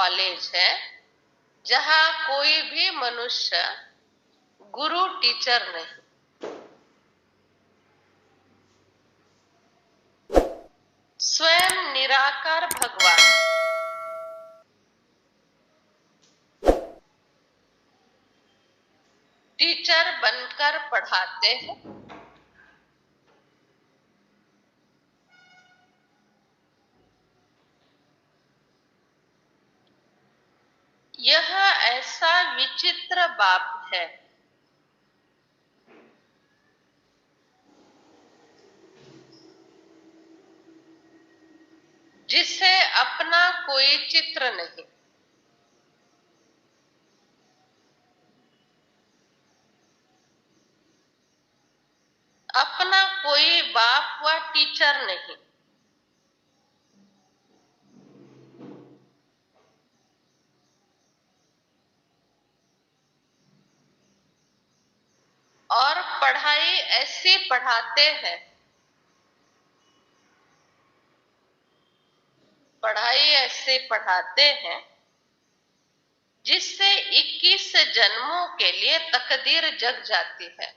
College है जहां कोई भी मनुष्य गुरु टीचर नहीं, स्वयं निराकार भगवान टीचर बनकर पढ़ाते हैं। यह ऐसा विचित्र बाप है जिसे अपना कोई चित्र नहीं, अपना कोई बाप व टीचर नहीं, और पढ़ाई ऐसी पढ़ाते हैं, पढ़ाई ऐसे पढ़ाते हैं जिससे 21 जन्मों के लिए तकदीर जग जाती है।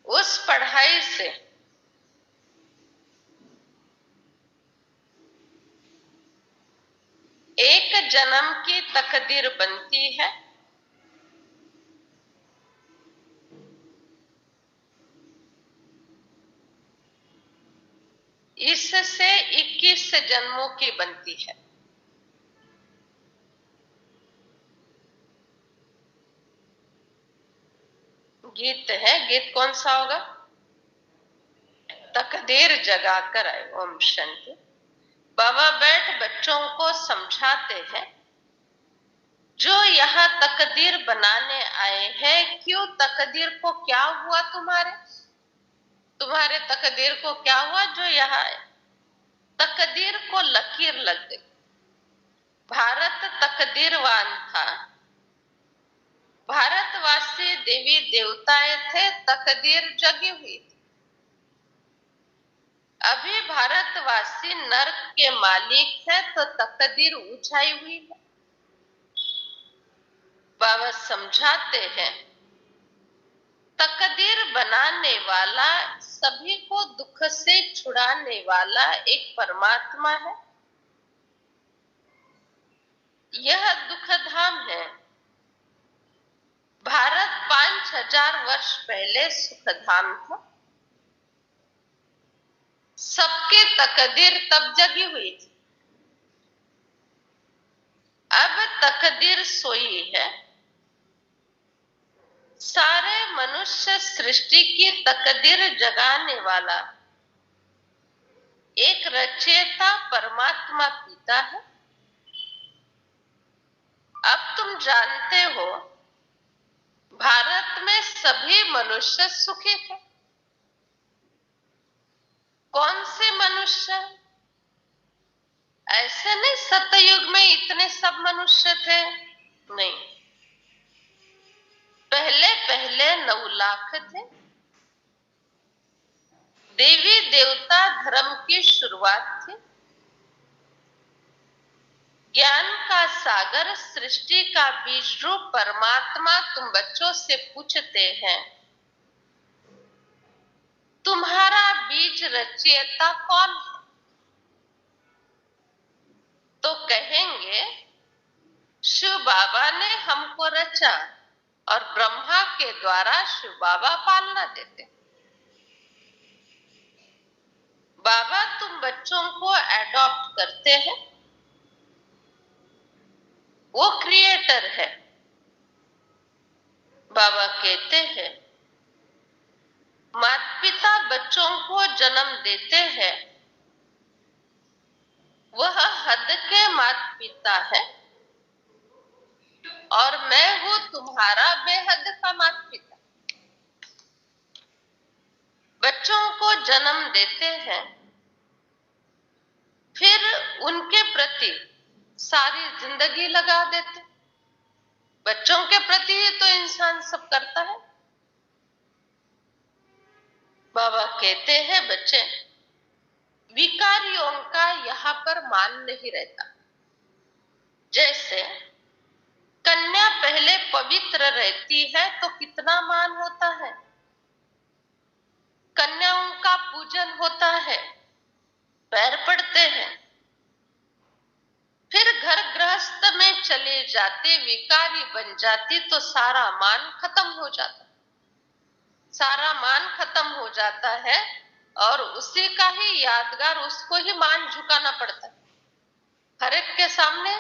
उस पढ़ाई से एक जन्म की तकदीर बनती है, इससे 21 जन्मों की बनती है। गीत है, गीत कौन सा होगा? तकदीर जगा कर आए। ओम शांति। बाबा बैठ बच्चों को समझाते हैं, जो यहाँ तकदीर बनाने आए हैं, क्यों तकदीर को क्या हुआ तुम्हारे तकदीर को क्या हुआ जो यहाँ आए? तकदीर को लकीर लग गई। भारत तकदीरवान था, भारतवासी देवी देवताएं थे, तकदीर जगी हुई थी। अभी भारतवासी नर्क के मालिक है तो तकदीर ऊंचाई हुई है। बाबा समझाते हैं, तकदीर बनाने वाला, सभी को दुख से छुड़ाने वाला एक परमात्मा है। यह दुख धाम है। भारत 5000 वर्ष पहले सुख धाम था। सबकी तकदीर तब जगी हुई थी। अब तकदीर सोई है। सारे मनुष्य सृष्टि की तकदीर जगाने वाला एक रचयिता परमात्मा पिता है। अब तुम जानते हो, भारत में सभी मनुष्य सुखी थे। कौन से मनुष्य? ऐसे नहीं सतयुग में इतने सब मनुष्य थे, नहीं। पहले पहले 9 लाख थे। देवी देवता धर्म की शुरुआत थी। ज्ञान का सागर, सृष्टि का बीज रूप परमात्मा तुम बच्चों से पूछते हैं, तुम्हारा बीज रचयिता कौन है? तो कहेंगे, शिव बाबा ने हमको रचा और ब्रह्मा के द्वारा शिव बाबा पालना देते। बाबा तुम बच्चों को एडॉप्ट करते हैं, वो क्रिएटर है। बाबा कहते हैं, माता पिता बच्चों को जन्म देते हैं, वह हद के माता पिता है और मैं हूं तुम्हारा बेहद का माता पिता। बच्चों को जन्म देते हैं, फिर उनके प्रति सारी जिंदगी लगा देते। बच्चों के प्रति ही तो इंसान सब करता है। कहते हैं बच्चे, विकारियों का यहाँ पर मान नहीं रहता। जैसे कन्या पहले पवित्र रहती है तो कितना मान होता है, कन्याओं का पूजन होता है, पैर पड़ते हैं। फिर घर गृहस्थ में चले जाते, विकारी बन जाती तो सारा मान खत्म हो जाता, सारा मान खत्म हो जाता है और उसी का ही यादगार, उसको ही मान झुकाना पड़ता है। हर एक के सामने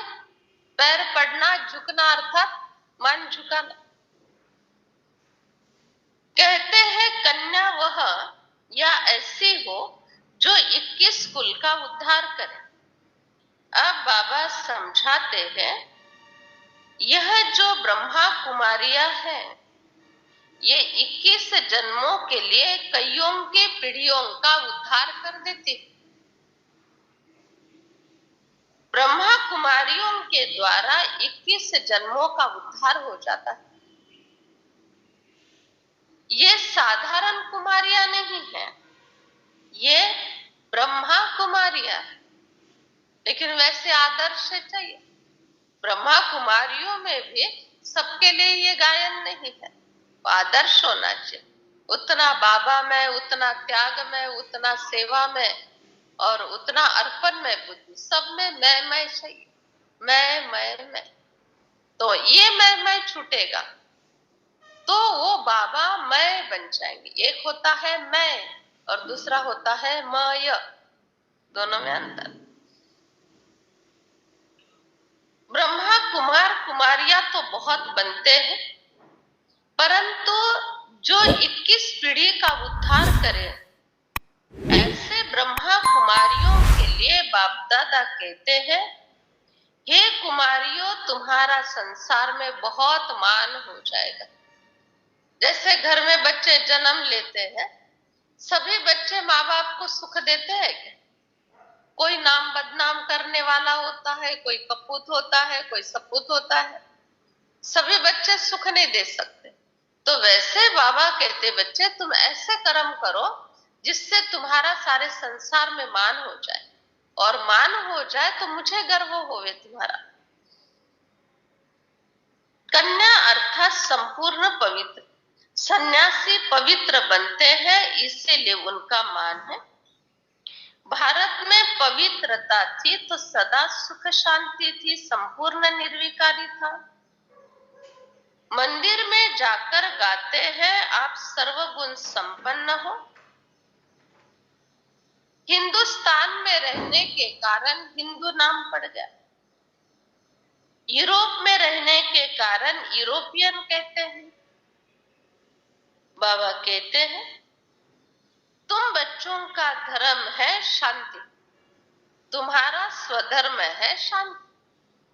पैर पड़ना, झुकना अर्थात मान झुकाना। कहते हैं कन्या वह या ऐसी हो जो 21 कुल का उद्धार करे। अब बाबा समझाते हैं, यह जो ब्रह्मा कुमारियां है, ये 21 जन्मों के लिए कईयों की पीढ़ियों का उद्धार कर देती। ब्रह्मा कुमारियों के द्वारा 21 जन्मों का उद्धार हो जाता है। ये साधारण कुमारियां नहीं है, ये ब्रह्मा कुमारियां है। लेकिन वैसे आदर्श चाहिए। ब्रह्मा कुमारियों में भी सबके लिए ये गायन नहीं है, आदर्श होना चाहिए। उतना बाबा में, उतना त्याग में, उतना सेवा में और उतना अर्पण में बुद्धि, सब में मैं चाहिए। मैं तो ये मैं छूटेगा तो वो बाबा मैं बन जाएंगे। एक होता है मैं और दूसरा होता है मय, दोनों में अंतर। ब्रह्मा कुमार कुमारियां तो बहुत बनते हैं, परंतु जो 21 पीढ़ी का उद्धार करे, ऐसे ब्रह्मा कुमारियों के लिए बाप दादा कहते हैं, हे कुमारियों, तुम्हारा संसार में बहुत मान हो जाएगा। जैसे घर में बच्चे जन्म लेते हैं, सभी बच्चे माँ बाप को सुख देते हैं क्या? कोई नाम बदनाम करने वाला होता है, कोई कपूत होता है, कोई सपूत होता है। सभी बच्चे सुख नहीं दे सकते। तो वैसे बाबा कहते, बच्चे तुम ऐसे कर्म करो जिससे तुम्हारा सारे संसार में मान हो जाए, और मान हो जाए तो मुझे गर्व होवे तुम्हारा। कन्या अर्थात संपूर्ण पवित्र, सन्यासी पवित्र बनते हैं, इसीलिए उनका मान है। भारत में पवित्रता थी तो सदा सुख शांति थी, संपूर्ण निर्विकारी था। मंदिर में जाकर गाते हैं, आप सर्वगुण संपन्न हो। हिंदुस्तान में रहने के कारण हिंदू नाम पड़ गया, यूरोप में रहने के कारण यूरोपियन कहते हैं। बाबा कहते हैं, तुम बच्चों का धर्म है शांति, तुम्हारा स्वधर्म है शांति।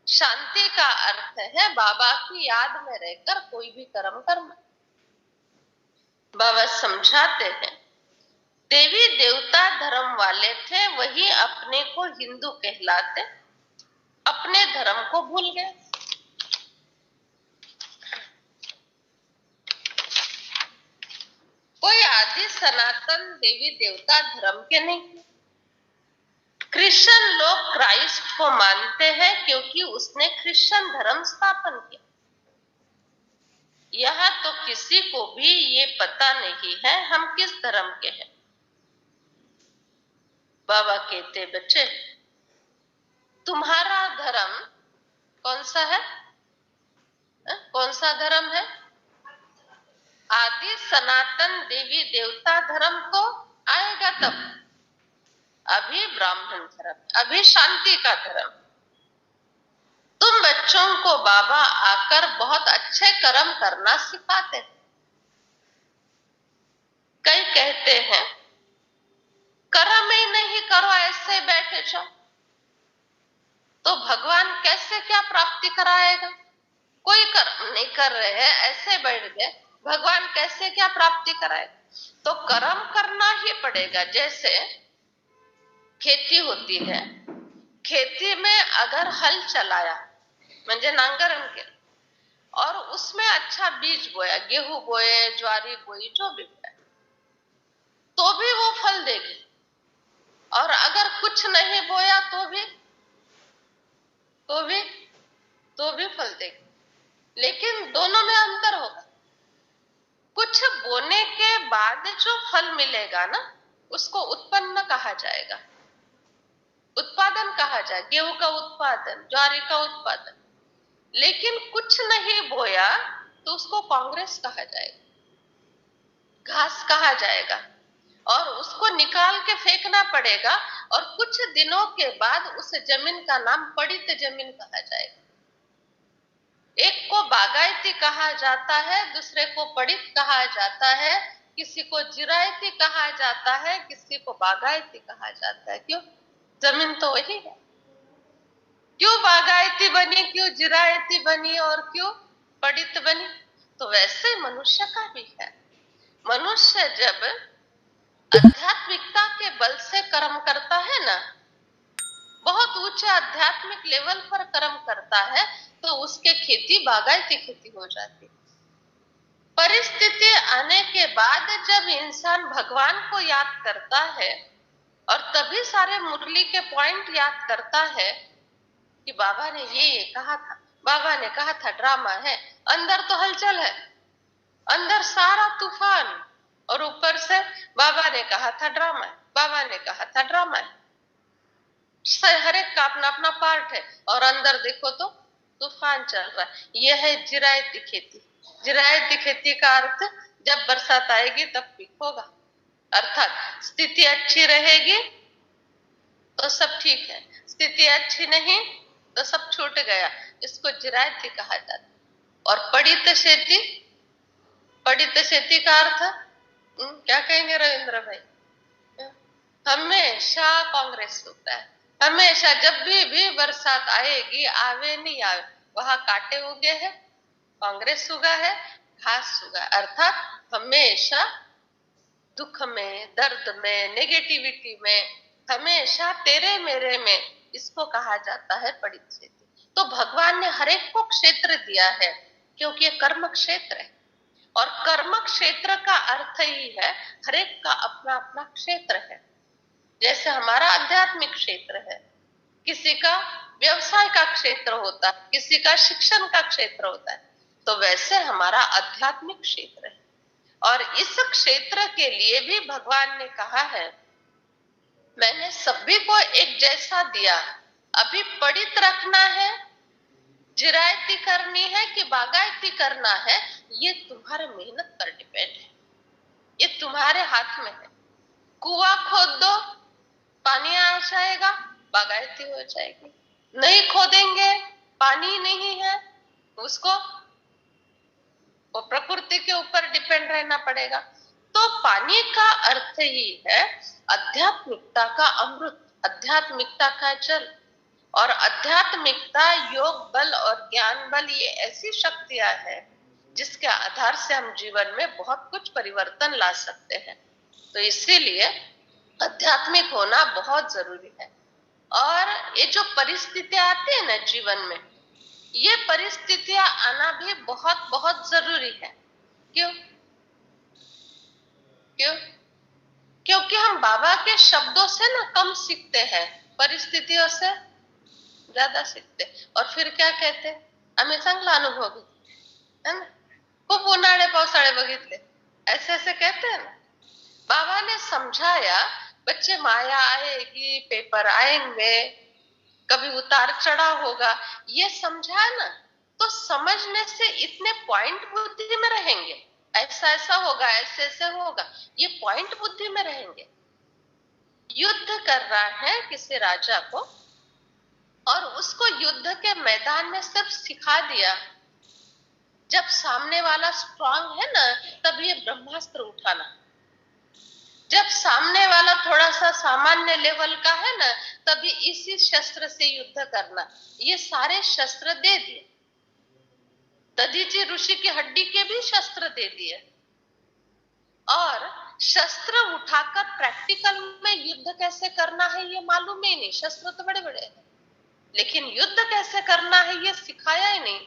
शांति का अर्थ है बाबा की याद में रहकर कोई भी कर्म करना। बाबा समझाते हैं, देवी देवता धर्म वाले थे, वही अपने को हिंदू कहलाते, अपने धर्म को भूल गए। कोई आदि सनातन देवी देवता धर्म के नहीं। क्रिश्चियन लोग क्राइस्ट को मानते हैं क्योंकि उसने क्रिश्चियन धर्म स्थापन किया। यह तो किसी को भी ये पता नहीं है हम किस धर्म के हैं। बाबा कहते, बच्चे तुम्हारा धर्म कौन सा है? कौन सा धर्म है? आदि सनातन देवी देवता धर्म तो आएगा तब। अभी ब्राह्मण धर्म, अभी शांति का धर्म। तुम बच्चों को बाबा आकर बहुत अच्छे कर्म करना सिखाते हैं। कई कहते हैं कर्म ही नहीं करो, ऐसे बैठे जाओ, तो भगवान कैसे क्या प्राप्ति कराएगा? कोई कर्म नहीं कर रहे हैं, ऐसे बैठ गए, भगवान कैसे क्या प्राप्ति कराएगा? तो कर्म करना ही पड़ेगा। जैसे खेती होती है, खेती में अगर हल चलाया म्हणजे नांगरण केलं और उसमें अच्छा बीज बोया, गेहूं बोए, ज्वारी बोई, जो भी बोया, तो भी वो फल देगी, और अगर कुछ नहीं बोया तो भी फल देगी। लेकिन दोनों में अंतर होगा। कुछ बोने के बाद जो फल मिलेगा ना, उसको उत्पन्न कहा जाएगा, उत्पादन कहा जाएगा, गेहूं का उत्पादन, ज्वारी का उत्पादन। लेकिन कुछ नहीं बोया तो उसको कांग्रेस कहा जाएगा, घास कहा जाएगा, और उसको निकाल के फेंकना पड़ेगा, और कुछ दिनों के बाद उस जमीन का नाम पड़ित जमीन कहा जाएगा। एक को बागायती कहा जाता है, दूसरे को पड़ित कहा जाता है, किसी को जिरायती कहा जाता है, किसी को बागायती कहा जाता है। क्यों? जमीन तो वही है। क्यों बागायती बनी, क्यों जिरायती बनी, और क्यों पड़ित बनी? तो वैसे मनुष्य का भी है। मनुष्य जब आध्यात्मिकता के बल से कर्म करता है ना, बहुत ऊंचे आध्यात्मिक लेवल पर कर्म करता है, तो उसके खेती बागायती खेती हो जाती। परिस्थिति आने के बाद जब इंसान भगवान को याद करता है, और तभी सारे मुरली के पॉइंट याद करता है कि बाबा ने ये कहा था, बाबा ने कहा था ड्रामा है, अंदर तो हलचल है, अंदर सारा तूफान, और ऊपर से बाबा ने कहा था ड्रामा है, बाबा ने कहा था ड्रामा है। हर एक का अपना अपना पार्ट है, और अंदर देखो तो तूफान चल रहा है। यह है जिरायती खेती। जिरायती खेती का अर्थ, जब बरसात आएगी तब पीक होगा, अर्थात स्थिति अच्छी रहेगी तो सब ठीक है, स्थिति अच्छी नहीं तो सब छूट गया, इसको जिरायती कहा जाता है। और पड़ित खेती का अर्थ क्या कहेंगे रविंद्र भाई? हमेशा कांग्रेस होता है, हमेशा जब भी बरसात आएगी, आवे नहीं आवे, वहां कांटे उगे हैं, कांग्रेस उगा है, घास उगा, अर्थात हमेशा दुख में, दर्द में, नेगेटिविटी में, हमेशा तेरे मेरे में, इसको कहा जाता है पड़ित खेती। तो भगवान ने हर एक को क्षेत्र दिया है, क्योंकि ये कर्म क्षेत्र है, और कर्म क्षेत्र का अर्थ ही है हर एक का अपना अपना क्षेत्र है। जैसे हमारा आध्यात्मिक क्षेत्र है, किसी का व्यवसाय का क्षेत्र होता है, किसी का शिक्षण का क्षेत्र होता है, तो वैसे हमारा आध्यात्मिक क्षेत्र है। और इस क्षेत्र के लिए भी भगवान ने कहा है, मैंने सभी को एक जैसा दिया, अभी पड़ित रखना है, जिरायती करनी है कि बागायती करना है, ये तुम्हारे मेहनत पर डिपेंड है, ये तुम्हारे हाथ में है। कुआं खोद दो, पानी आ जाएगा, बागायती हो जाएगी। नहीं खोदेंगे, पानी नहीं है, उसको वो प्रकृति के ऊपर डिपेंड रहना पड़ेगा। तो पानी का अर्थ ही है आध्यात्मिकता का अमृत, आध्यात्मिकता का जल। और आध्यात्मिकता, योग बल और ज्ञान बल, ये ऐसी शक्तियां हैं जिसके आधार से हम जीवन में बहुत कुछ परिवर्तन ला सकते हैं। तो इसीलिए आध्यात्मिक होना बहुत जरूरी है। और ये जो परिस्थितियां आती है ना जीवन में, ये परिस्थितियां आना भी बहुत बहुत जरूरी है। क्यों? क्यों? क्योंकि हम बाबा के शब्दों से ना कम सीखते हैं, परिस्थितियों से ज्यादा सीखते। और फिर क्या कहते, आम्ही चांगला अनुभव घेतला है ना, खूप उन्हाळे पावसाळे बघितले, ऐसे ऐसे कहते हैं ना। बाबा ने समझाया, बच्चे माया आएगी, पेपर आएंगे, कभी उतार चढ़ाव होगा, ये समझा ना, तो समझने से इतने पॉइंट बुद्धि में रहेंगे, ऐसा ऐसा होगा, ऐसे ऐसे होगा, ये पॉइंट बुद्धि में रहेंगे। युद्ध कर रहा है किसी राजा को, और उसको युद्ध के मैदान में सिर्फ सिखा दिया, जब सामने वाला स्ट्रांग है ना, तब ये ब्रह्मास्त्र उठाना, जब सामने वाला थोड़ा सा सामान्य लेवल का है ना, तभी इसी शस्त्र से युद्ध करना। ये सारे शस्त्र दे दिए, दधीची ऋषि की हड्डी के भी शस्त्र दे दिए, और शस्त्र उठाकर प्रैक्टिकल में युद्ध कैसे करना है ये मालूम ही नहीं। शस्त्र तो बड़े बड़े हैं, लेकिन युद्ध कैसे करना है ये सिखाया ही नहीं,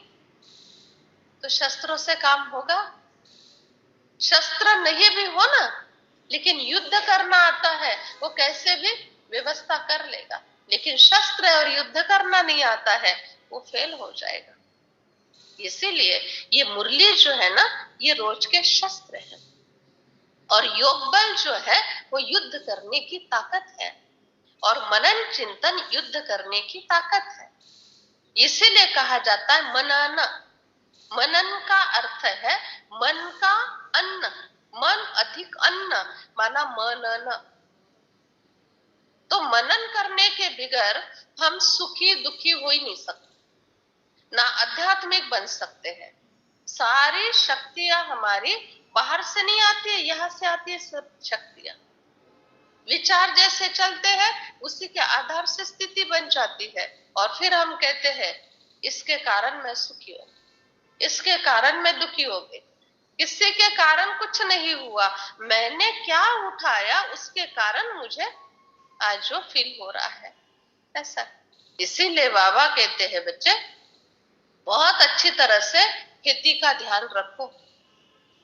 तो शस्त्रों से काम होगा? शस्त्र नहीं भी हो ना, लेकिन युद्ध करना आता है वो कैसे भी व्यवस्था कर लेगा। लेकिन शस्त्र और युद्ध करना नहीं आता है वो फेल हो जाएगा। इसीलिए ये मुरली जो है ना, ये रोज के शस्त्र है। और योग बल जो है वो युद्ध करने की ताकत है, और मनन चिंतन युद्ध करने की ताकत है। इसीलिए कहा जाता है मनन। मनन का अर्थ है मन का अन्न, मन अधिक अन्न माना मनन। तो मनन करने के बगैर हम सुखी दुखी हो ही नहीं सकते, ना आध्यात्मिक बन सकते हैं। सारी शक्तियां हमारी बाहर से नहीं आती है, यहां से आती है सब शक्तियां। विचार जैसे चलते हैं उसी के आधार से स्थिति बन जाती है, और फिर हम कहते हैं इसके कारण मैं सुखी हूं, इसके कारण मैं दुखी हो गई, किसी के कारण कुछ नहीं हुआ, मैंने क्या उठाया उसके कारण मुझे आज जो फील हो रहा है ऐसा। इसीलिए बाबा कहते हैं बच्चे बहुत अच्छी तरह से खेती का ध्यान रखो,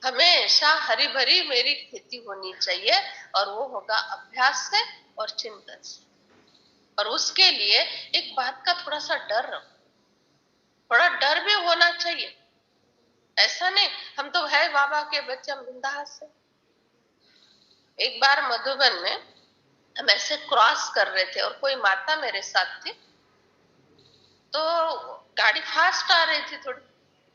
हमेशा हरी भरी मेरी खेती होनी चाहिए, और वो होगा अभ्यास से और चिंतन से। और उसके लिए एक बात का थोड़ा सा डर रखो, थोड़ा डर भी होना चाहिए। ऐसा नहीं हम तो है बाबा के बच्चे, हम बिंदास से। एक बार मधुबन में हम ऐसे क्रॉस कर रहे थे और कोई माता मेरे साथ थी, तो गाड़ी फास्ट आ रही थी थोड़ी।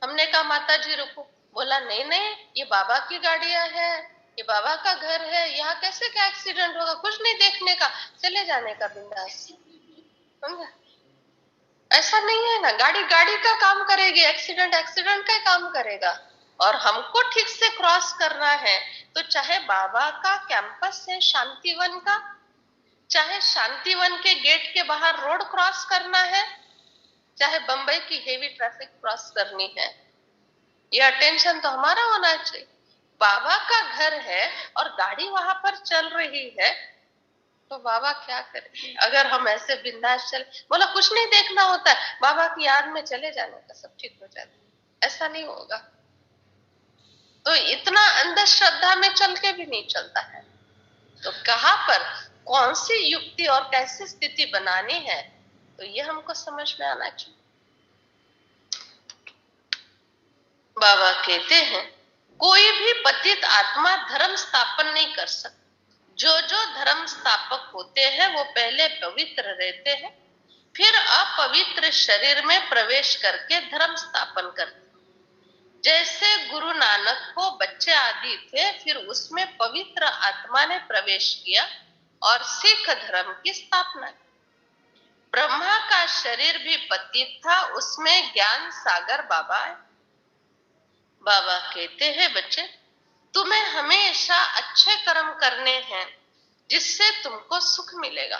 हमने कहा माता जी रुको, बोला नहीं नहीं ये बाबा की गाड़ियां है, ये बाबा का घर है, यहाँ कैसे क्या एक्सीडेंट होगा, कुछ नहीं देखने का, चले जाने का बिंदास। समझा? ऐसा नहीं है ना, गाड़ी गाड़ी का काम करेगी, एक्सीडेंट एक्सीडेंट का काम करेगा। और हमको ठीक से क्रॉस करना है तो चाहे बाबा का कैंपस है शांतिवन का, चाहे शांतिवन के गेट के बाहर रोड क्रॉस करना है, चाहे बंबई की हेवी ट्रैफिक क्रॉस करनी है, ये अटेंशन तो हमारा होना चाहिए। बाबा का घर है और गाड़ी वहां पर चल रही है, तो बाबा क्या करे अगर हम ऐसे बिंदास चले। बोला कुछ नहीं देखना होता है, बाबा की याद में चले जाने का, सब ठीक हो जाता है। ऐसा नहीं होगा। तो इतना अंधश्रद्धा में चल के भी नहीं चलता है। तो कहां पर कौन सी युक्ति और कैसी स्थिति बनानी है, तो ये हमको समझ में आना चाहिए। बाबा कहते हैं कोई भी पतित आत्मा धर्म स्थापन नहीं कर सकता। जो जो धर्म स्थापक होते हैं वो पहले पवित्र रहते हैं, फिर अपवित्र शरीर में प्रवेश करके धर्म स्थापन करते। जैसे गुरु नानक को बच्चे आदि थे, फिर उसमें पवित्र आत्मा ने प्रवेश किया और सिख धर्म की स्थापना की। ब्रह्मा का शरीर भी पतित था, उसमें ज्ञान सागर बाबा है। बाबा कहते हैं बच्चे तुम्हें हमेशा अच्छे कर्म करने हैं जिससे तुमको सुख मिलेगा।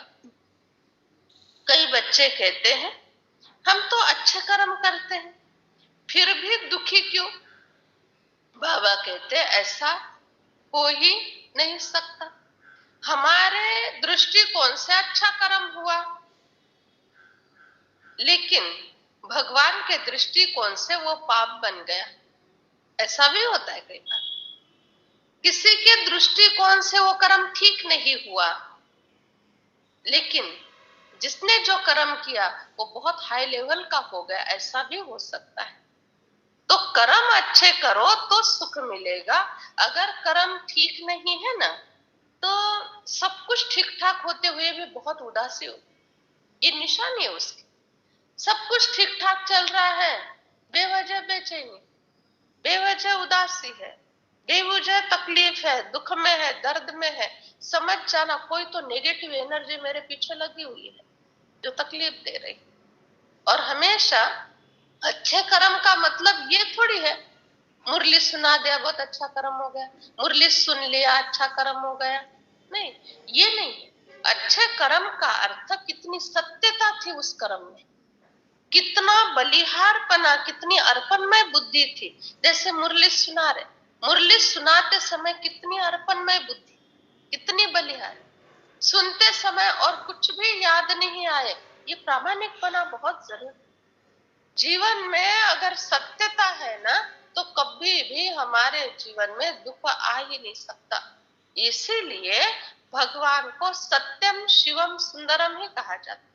कई बच्चे कहते हैं हम तो अच्छे कर्म करते हैं फिर भी दुखी क्यों। बाबा कहते ऐसा हो ही नहीं सकता। हमारे दृष्टिकोण से अच्छा कर्म हुआ, लेकिन भगवान के दृष्टिकोण से वो पाप बन गया। ऐसा भी होता है कई बार, किसी के दृष्टिकोण से वो कर्म ठीक नहीं हुआ, लेकिन जिसने जो कर्म किया वो बहुत हाई लेवल का हो गया, ऐसा भी हो सकता है। तो कर्म अच्छे करो तो सुख मिलेगा। अगर कर्म ठीक नहीं है ना, तो सब कुछ ठीक ठाक होते हुए भी बहुत उदासी हो, ये निशानी है उसकी। सब कुछ ठीक ठाक चल रहा है, बेवजह बेचैनी, बेवजह उदासी है, बेवजह तकलीफ है, दुख में है, दर्द में है, समझ जाना कोई तो नेगेटिव एनर्जी मेरे पीछे लगी हुई है जो तकलीफ दे रही। और हमेशा अच्छे कर्म का मतलब ये थोड़ी है मुरली सुना दिया बहुत अच्छा कर्म हो गया, मुरली सुन लिया अच्छा कर्म हो गया, नहीं, ये नहीं है। अच्छे कर्म का अर्थ कितनी सत्यता थी उस कर्म में, कितना बलिहारपना, कितनी अर्पणमय बुद्धि थी। जैसे मुरली सुना रहे, मुरली सुनाते समय कितनी अर्पणमय बुद्धि, कितनी बलिहार, सुनते समय और कुछ भी याद नहीं आए, ये प्रामाणिकपना बहुत जरूरी। जीवन में अगर सत्यता है ना, तो कभी भी हमारे जीवन में दुख आ ही नहीं सकता। इसीलिए भगवान को सत्यम शिवम सुंदरम ही कहा जाता है।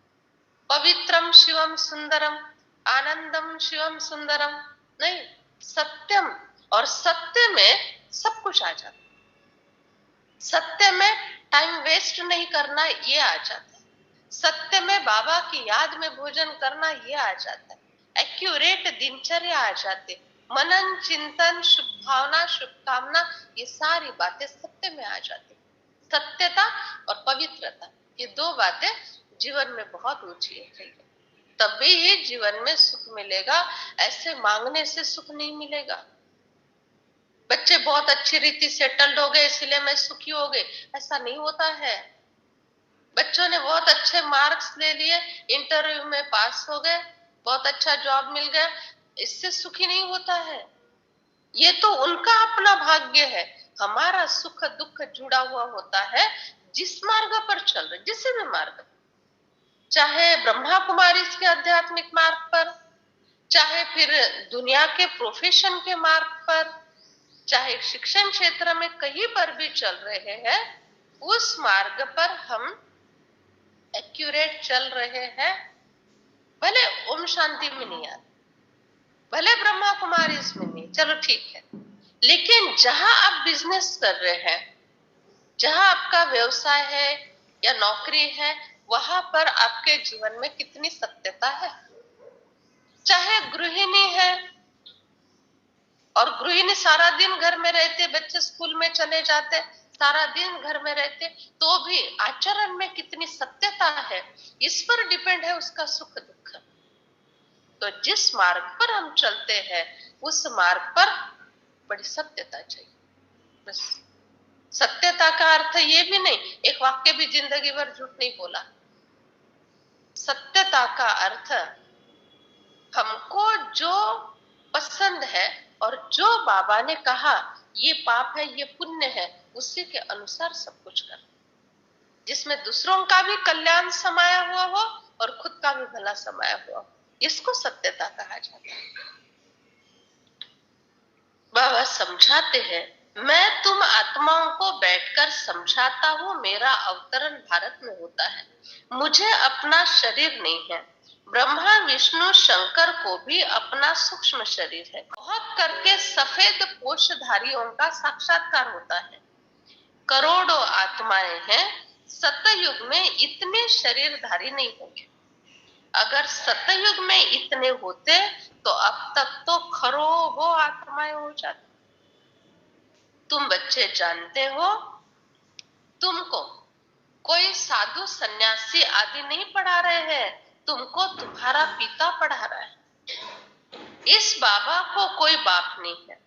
पवित्रम शिवम सुंदरम, आनंदम शिवम सुंदरम नहीं, सत्यम। और सत्य में सब कुछ आ जाता है। सत्य में टाइम वेस्ट नहीं करना, ये आ जाता है। सत्य में बाबा की याद में भोजन करना, ये आ जाता है। एक्यूरेट दिनचर्या आ जाती, मनन चिंतन शुभ भावना शुभकामना, ये सारी बातें सत्य में आ जाती। सत्यता और पवित्रता, ये दो बातें जीवन में बहुत ऊंची है। तभी ही जीवन में सुख मिलेगा, ऐसे मांगने से सुख नहीं मिलेगा। बच्चे बहुत अच्छी रीति सेटल्ड हो गए इसलिए मैं सुखी हो गई, ऐसा नहीं होता है। बच्चों ने बहुत अच्छे मार्क्स ले लिए, इंटरव्यू में पास हो गए, बहुत अच्छा जॉब मिल गया, इससे सुखी नहीं होता है। ये तो उनका अपना भाग्य है। हमारा सुख दुख जुड़ा हुआ होता है जिस मार्ग पर चल रहे, जिस भी मार्ग, चाहे ब्रह्मा कुमारी के आध्यात्मिक मार्ग पर, चाहे फिर दुनिया के प्रोफेशन के मार्ग पर, चाहे शिक्षण क्षेत्र में कहीं पर भी चल रहे हैं, उस मार्ग पर हम एक्यूरेट चल रहे हैं। भले ओम शांति में नहीं आ, भले ब्रह्मा कुमारी इसमें नहीं, चलो ठीक है, लेकिन जहां आप बिजनेस कर रहे हैं, जहां आपका व्यवसाय है या नौकरी है, वहां पर आपके जीवन में कितनी सत्यता है। चाहे गृहिणी है, और गृहिणी सारा दिन घर में रहते, बच्चे स्कूल में चले जाते, सारा दिन घर में रहते, तो भी आचरण में कितनी सत्यता है, इस पर डिपेंड है उसका सुख दुख। तो जिस मार्ग पर हम चलते हैं, उस मार्ग पर बड़ी सत्यता चाहिए। बस सत्यता का अर्थ ये भी नहीं, एक वाक्य भी जिंदगी भर झूठ नहीं बोला। सत्यता का अर्थ हमको जो पसंद है और जो बाबा ने कहा ये पाप है ये पुण्य है, उसी के अनुसार सब कुछ कर, जिसमें दूसरों का भी कल्याण समाया हुआ हो और खुद का भी भला समाया हुआ हो, इसको सत्यता कहा जाता है। बाबा समझाते हैं, मैं तुम आत्माओं को बैठकर समझाता हूं, मेरा अवतरण भारत में होता है, मुझे अपना शरीर नहीं है। ब्रह्मा विष्णु शंकर को भी अपना सूक्ष्म शरीर है। बहुत करके सफेद पोषधारियों का साक्षात्कार होता है। करोड़ों आत्माएं हैं, सतयुग में इतने शरीरधारी नहीं होंगे। अगर सतयुग में इतने होते तो अब तक तो खरोड़ों आत्माएं हो जाती। तुम बच्चे जानते हो, तुमको कोई साधु सन्यासी आदि नहीं पढ़ा रहे हैं, तुमको तुम्हारा पिता पढ़ा रहा है। इस बाबा को कोई बाप नहीं है।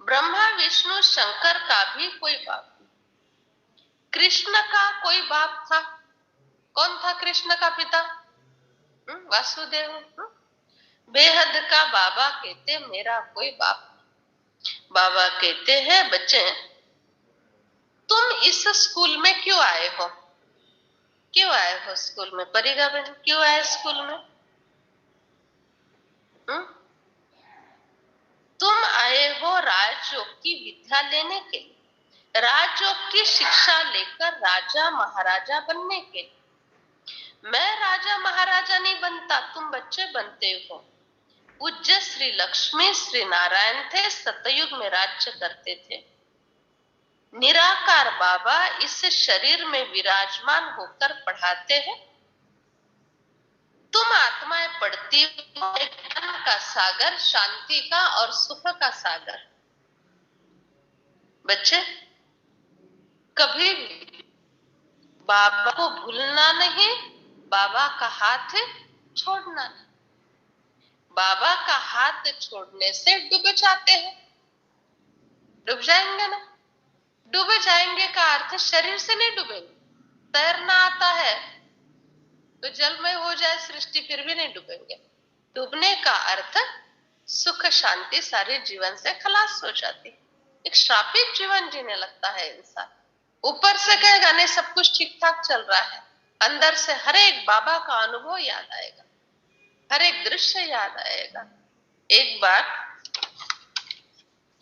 ब्रह्मा विष्णु शंकर का भी कोई बाप नहीं। कृष्ण का कोई बाप था, कौन था कृष्ण का पिता? वासुदेव। बेहद का बाबा कहते मेरा कोई बाप नहीं। बाबा कहते हैं, बच्चे तुम इस स्कूल में क्यों आए हो? क्यों आए हो स्कूल में? परिगा बहन क्यों आए स्कूल में? तुम आए हो राजयोग की विद्या लेने के लिए, राजयोग की शिक्षा लेकर राजा महाराजा बनने के लिए। मैं राजा महाराजा नहीं बनता, तुम बच्चे बनते हो। पूज्य श्री लक्ष्मी श्री नारायण थे, सतयुग में राज्य करते थे। निराकार बाबा इस शरीर में विराजमान होकर पढ़ाते हैं। तुम आत्माएं पढ़ती हो ज्ञान का सागर, शांति का और सुख का सागर। बच्चे कभी भी बाबा को भूलना नहीं, बाबा का हाथ छोड़ना नहीं। बाबा का हाथ छोड़ने से डूब जाते हैं, डूब जाएंगे ना। डूब जाएंगे का अर्थ शरीर से नहीं डूबेंगे। तैरना आता है तो जल में हो जाए सृष्टि, फिर भी नहीं डूबेंगे। डूबने का अर्थ सुख शांति सारे जीवन से खलास हो जाती है। एक श्रापित जीवन जीने लगता है इंसान। ऊपर से कहेगा नहीं सब कुछ ठीक ठाक चल रहा है, अंदर से हर एक बाबा का अनुभव याद आएगा, हर एक दृश्य याद आएगा। एक बार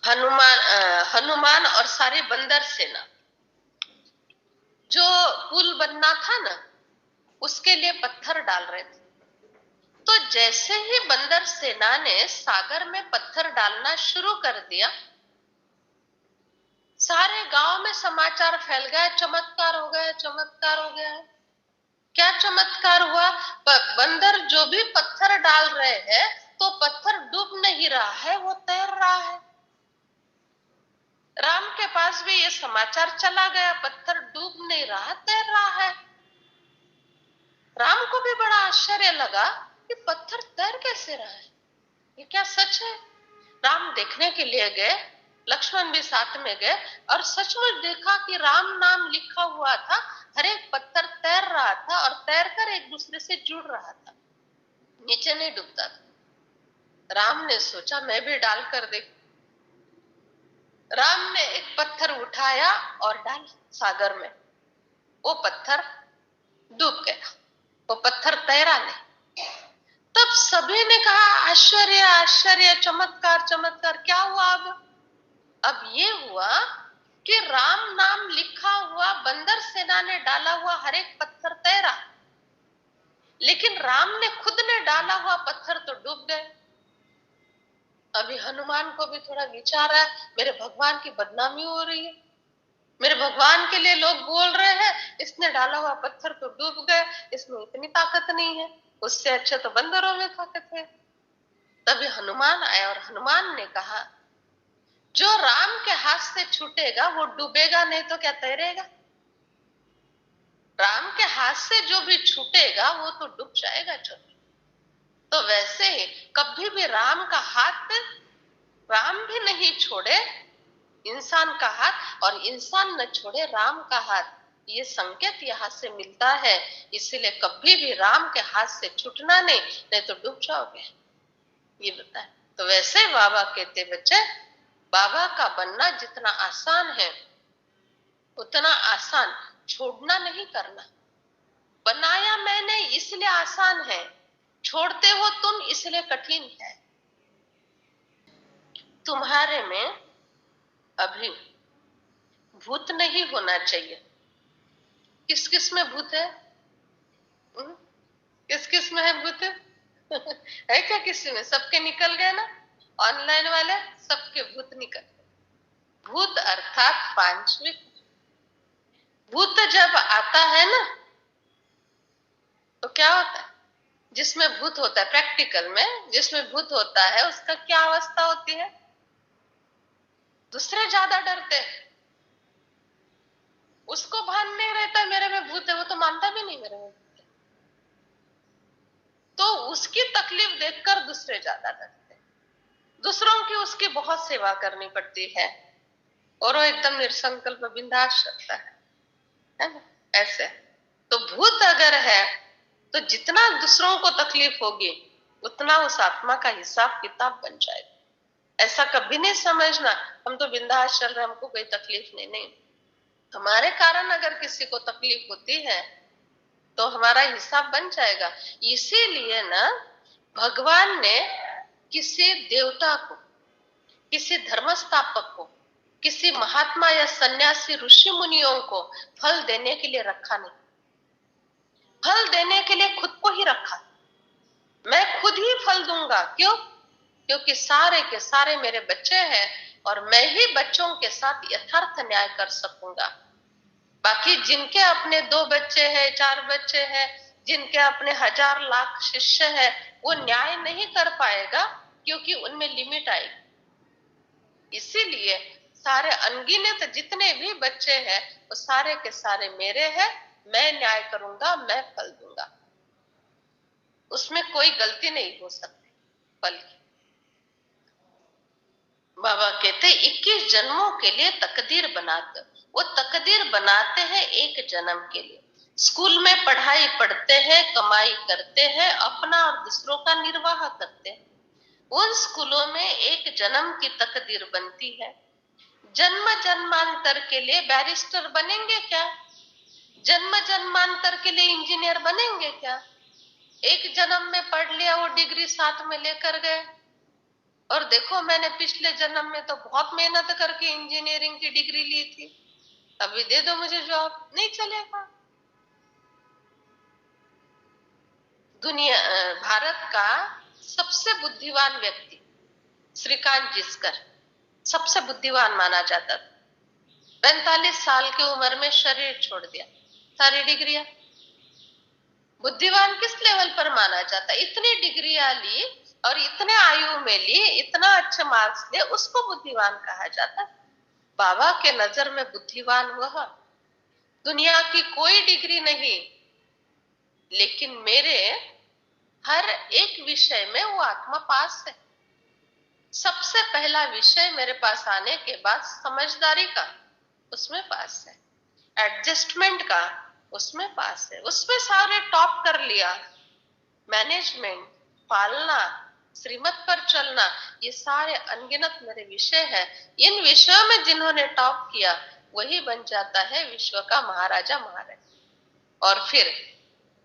हनुमान और सारी बंदर सेना जो पुल बनना था ना, उसके लिए पत्थर डाल रहे थे। तो जैसे ही बंदर सेना ने सागर में पत्थर डालना शुरू कर दिया, सारे गांव में समाचार फैल गया, चमत्कार हो गया, चमत्कार हो गया। क्या चमत्कार हुआ? बंदर जो भी पत्थर डाल रहे हैं तो पत्थर डूब नहीं रहा है, वो तैर रहा है। राम के पास भी ये समाचार चला गया, पत्थर डूब नहीं रहा, तैर रहा है। राम को भी बड़ा आश्चर्य लगा कि पत्थर तैर कैसे रहा है, ये क्या सच है? राम देखने के लिए गए, लक्ष्मण भी साथ में गए और सचमुच देखा कि राम नाम लिखा हुआ था, हर एक पत्थर तैर रहा था और तैरकर एक दूसरे से जुड़ रहा था, नीचे नहीं डूबता था। राम ने सोचा मैं भी डाल कर देख। राम ने एक पत्थर उठाया और डाला सागर में। वो पत्थर डूब गया, वो पत्थर तैरा नहीं। तब सभी ने कहा आश्चर्य आश्चर्य, चमत्कार चमत्कार। क्या हुआ? अब ये हुआ कि राम नाम लिखा हुआ बंदर सेना ने डाला हुआ हर एक पत्थर तैरा, लेकिन राम ने खुद ने डाला हुआ पत्थर तो डूब गए। अभी हनुमान को भी थोड़ा विचार है, मेरे भगवान की बदनामी हो रही है, मेरे भगवान के लिए लोग बोल रहे हैं इसने डाला हुआ पत्थर तो डूब गए, इसमें इतनी ताकत नहीं है, उससे अच्छा तो बंदरों में ताकत है। तभी हनुमान आया और हनुमान ने कहा जो राम के हाथ से छूटेगा वो डूबेगा नहीं तो क्या तैरेगा? राम के हाथ से जो भी छूटेगा वो तो डूब जाएगा। तो वैसे ही कभी भी राम का हाथ, राम भी नहीं छोड़े इंसान का हाथ और इंसान न छोड़े राम का हाथ, ये संकेत यहां से मिलता है। इसीलिए कभी भी राम के हाथ से छूटना नहीं, नहीं तो डूब जाओगे, ये बताए। तो वैसे बाबा कहते बच्चे, बाबा का बनना जितना आसान है उतना आसान छोड़ना नहीं करना। बनाया मैंने इसलिए आसान है, छोड़ते हो तुम इसलिए कठिन है। तुम्हारे में अभी भूत नहीं होना चाहिए। किस किस में भूत है? किस किस में है भूत? है क्या किसी में? सबके निकल गए ना, ऑनलाइन वाले सबके भूत निकल गए। भूत अर्थात पांचविक। भूत जब आता है ना तो क्या होता है? जिसमें भूत होता है, प्रैक्टिकल में जिसमें भूत होता है उसका क्या अवस्था होती है? दूसरे ज्यादा डरते हैं, उसको भान नहीं रहता मेरे में भूत है, वो तो मानता भी नहीं मेरे में भूत है, तो उसकी तकलीफ देखकर दूसरे ज्यादा डरते हैं। दूसरों की उसकी बहुत सेवा करनी पड़ती है और वो एकदम निसंकल्प बिंदास रहता है ना? ऐसे तो भूत अगर है तो जितना दूसरों को तकलीफ होगी उतना उस आत्मा का हिसाब किताब बन जाएगा। ऐसा कभी नहीं समझना हम तो बिंदास चल रहे, हमको कोई तकलीफ नहीं। नहीं, हमारे कारण अगर किसी को तकलीफ होती है तो हमारा हिसाब बन जाएगा। इसीलिए ना भगवान ने किसी देवता को, किसी धर्मस्थापक को, किसी महात्मा या सन्यासी ऋषि मुनियों को फल देने के लिए रखा नहीं। फल देने के लिए खुद को ही रखा। मैं खुद ही फल दूंगा। क्यों? क्योंकि सारे के सारे मेरे बच्चे हैं और मैं ही बच्चों के साथ यथार्थ न्याय कर सकूंगा। बाकी जिनके अपने 2 बच्चे हैं, 4 बच्चे हैं, जिनके अपने 1000 लाख शिष्य हैं, वो न्याय नहीं कर पाएगा क्योंकि उनमें लिमिट आएगी। इसीलिए सारे अनगिनत जितने भी बच्चे हैं वो सारे के सारे मेरे हैं, मैं न्याय करूंगा, मैं फल दूंगा, उसमें कोई गलती नहीं हो सकती फल की। बाबा कहते 21 जन्मों के लिए तकदीर बनाते, वो तकदीर बनाते हैं एक जन्म के लिए। स्कूल में पढ़ाई पढ़ते हैं, कमाई करते हैं, अपना और दूसरों का निर्वाह करते हैं। उन स्कूलों में एक जन्म की तकदीर बनती है। जन्म जन्मांतर के लिए बैरिस्टर बनेंगे क्या? जन्म जन्मांतर के लिए इंजीनियर बनेंगे क्या? एक जन्म में पढ़ लिया, वो डिग्री साथ में लेकर गए और देखो मैंने पिछले जन्म में तो बहुत मेहनत करके इंजीनियरिंग की डिग्री ली थी। अभी दे दो मुझे जॉब, नहीं चलेगा। दुनिया भारत का सबसे बुद्धिमान व्यक्ति श्रीकांत जिस्कर सबसे बुद्धिमान माना जाता था। 45 साल की उम्र में शरीर छोड़ दिया, सारी डिग्रियां। बुद्धिमान किस लेवल पर माना जाता? इतनी डिग्रियां ली और इतने आयु में ली, इतना अच्छे मार्क्स लिए, उसको बुद्धिमान कहा जाता। बाबा के नजर में बुद्धिमान वह, दुनिया की कोई डिग्री नहीं, लेकिन मेरे हर एक विषय में वो आत्मा पास है। सबसे पहला विषय मेरे पास आने के बाद समझदारी का, उसमें पास है। एडजस्टमेंट का, उसमें पास है। उसमें सारे टॉप कर लिया। मैनेजमेंट, पालना, श्रीमत पर चलना, ये सारे अनगिनत मेरे विषय हैं। इन विषयों में जिन्होंने टॉप किया वही बन जाता है विश्व का महाराजा महाराजा। और फिर